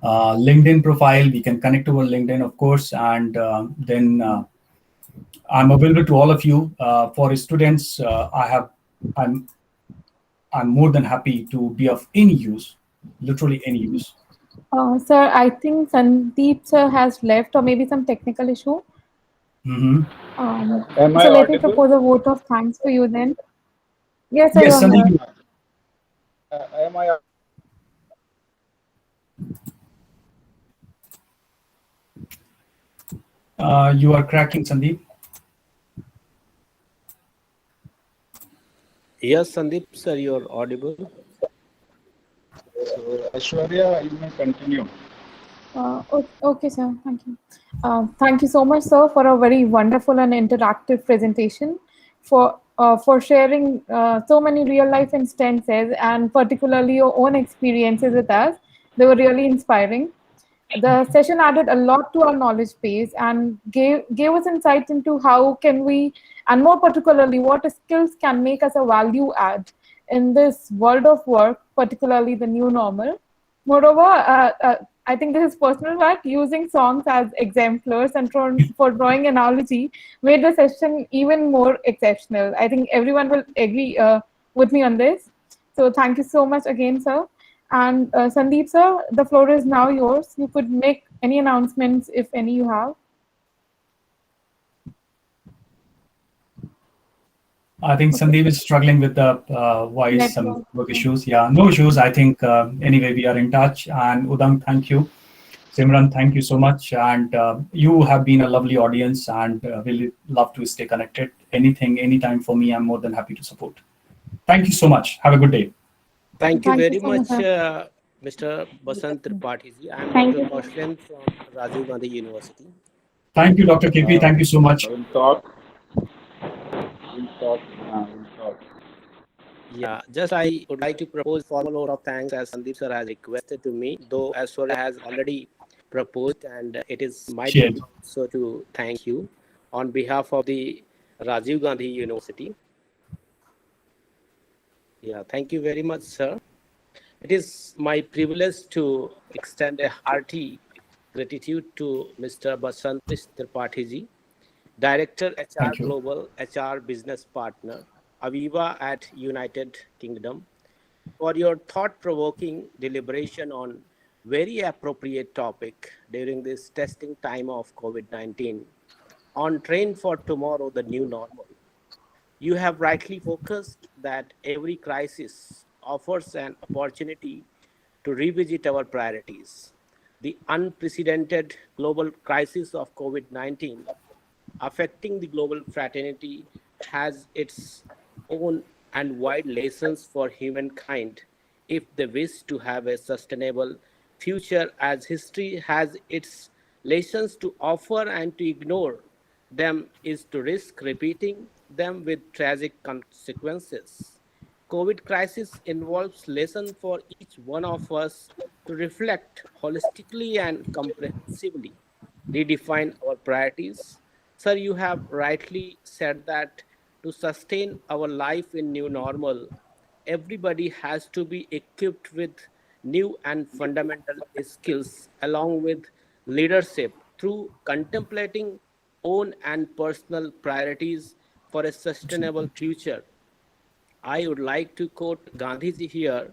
LinkedIn profile. We can connect over LinkedIn, of course, and then I'm available to all of you. For students, I'm more than happy to be of any use, literally any use. Sir, I think Sandeep sir has left, or maybe some technical issue. Mm-hmm. Am I So let me audible? propose a vote of thanks to you then. Yes, sir, Yes, you're here. Sandeep. Am I? You are cracking, Sandeep. Yes, Sandeep sir, you're audible. So, Aishwarya, you may continue. Okay, sir. Thank you. Thank you so much, sir, for a very wonderful and interactive presentation, for sharing so many real life instances and particularly your own experiences with us. They were really inspiring. The session added a lot to our knowledge base and gave us insight into how can we, and more particularly, what skills can make us a value add in this world of work, particularly the new normal. Moreover, I think this is personal fact, using songs as exemplars and for drawing analogy made the session even more exceptional. I think everyone will agree with me on this. So thank you so much again, sir. And Sandeep sir, the floor is now yours. You could make any announcements if any you have. I think Sandeep is struggling with the voice, some network issues. Yeah, no issues. I think anyway, we are in touch. And Udang, thank you. Simran, thank you so much. And you have been a lovely audience, and really love to stay connected. Anytime for me, I'm more than happy to support. Thank you so much. Have a good day. Thank you Thank you very so much, much, sir. Mr. Basant Tripathi. I am Thank Dr. you. Kaushlen from Rajiv Gandhi University. Thank you, Dr. KP. Thank you so much. We'll talk. We'll talk. We'll talk. Yeah, just I would like to propose formal vote of thanks as Sandeep sir has requested to me, though Aishwarya has already proposed, and it is my Shared. duty also to thank you on behalf of the Rajiv Gandhi University. Yeah, thank you very much, sir. It is my privilege to extend a hearty gratitude to Mr. Basantrish Tripathi ji, Director HR Thank you. Global HR Business Partner, Aviva at United Kingdom, for your thought-provoking deliberation on very appropriate topic during this testing time of COVID-19 on Train for Tomorrow, the New Normal. You have rightly focused that every crisis offers an opportunity to revisit our priorities. The unprecedented global crisis of COVID-19 affecting the global fraternity has its own and wide lessons for humankind if they wish to have a sustainable future, as history has its lessons to offer, and to ignore them is to risk repeating them with tragic consequences. COVID crisis involves lesson for each one of us to reflect holistically and comprehensively, redefine our priorities. Sir, you have rightly said that to sustain our life in new normal, everybody has to be equipped with new and fundamental skills along with leadership through contemplating own and personal priorities for a sustainable future. I would like to quote Gandhiji here.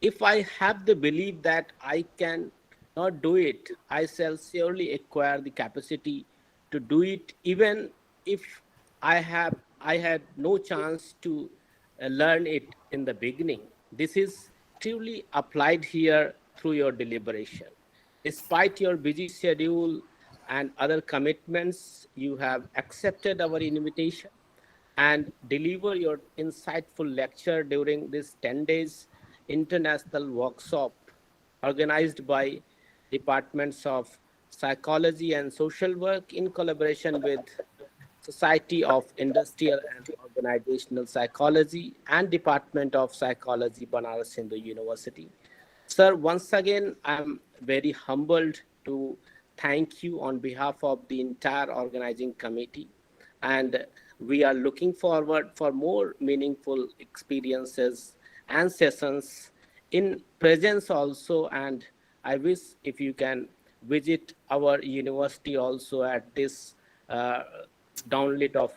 If I have the belief that I can not do it, I shall surely acquire the capacity to do it, even if I had no chance to learn it in the beginning. This is truly applied here through your deliberation. Despite your busy schedule and other commitments, you have accepted our invitation and deliver your insightful lecture during this 10 days international workshop organized by departments of psychology and social work in collaboration with Society of Industrial and Organizational Psychology and Department of Psychology, Banaras Hindu University. Sir, once again, I'm very humbled to thank you on behalf of the entire organizing committee. And we are looking forward for more meaningful experiences and sessions in presence also. And I wish if you can visit our university also at this downlit of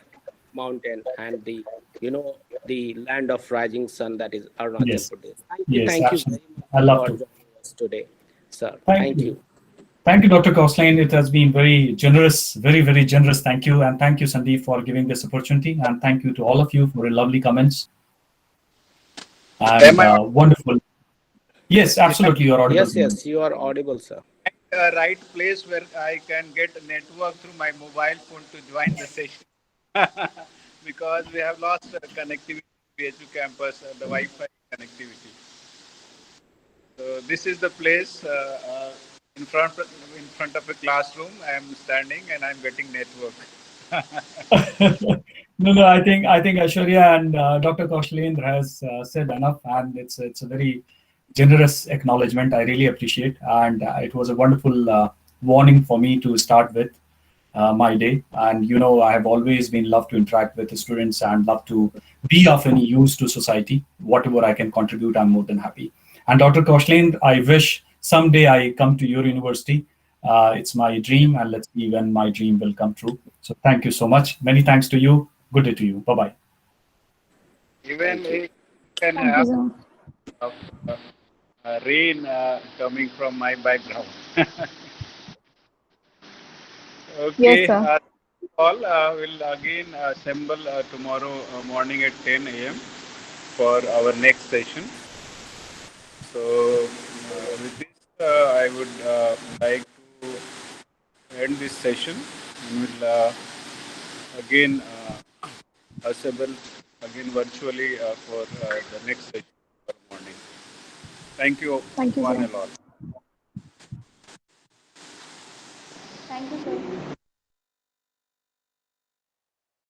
mountain and the land of rising sun, that is Arunachal Yes, Pradesh. yes, Thank you absolutely. very much I love for to. joining us today, sir. Thank Thank you. you. Thank you, Dr. Koslin. It has been very generous, very, very generous. Thank you. And thank you, Sandeep, for giving this opportunity. And thank you to all of you for your lovely comments. Am And I wonderful. Yes, did I absolutely. You're audible Yes, to me. yes, you are audible, sir. find a right place where I can get a network through my mobile phone to join the session? Because we have lost connectivity in BHU campus, the Wi-Fi connectivity. So this is the place in front of a classroom. I am standing and I'm getting network. No, no. I think Aishwarya and Dr. Kaushaliendra has said enough, and it's a very generous acknowledgement. I really appreciate, and it was a wonderful warning for me to start with my day. And I have always been love to interact with the students and love to be of any use to society. Whatever I can contribute, I'm more than happy. And Dr. Kaushaliendra, I wish someday I come to your university. It's my dream, and let's see when my dream will come true. So thank you so much. Many thanks to you. Good day to you. Bye bye. Even Thank you. if can Thank you, have sir. of, rain coming from my background. Yes, Okay, sir. all will again assemble tomorrow morning at 10 a.m. for our next session. So, with this, I would like to end this session and will again assemble again virtually for the next session tomorrow morning. Thank you, Thank you, one sir. and all. Thank you, sir.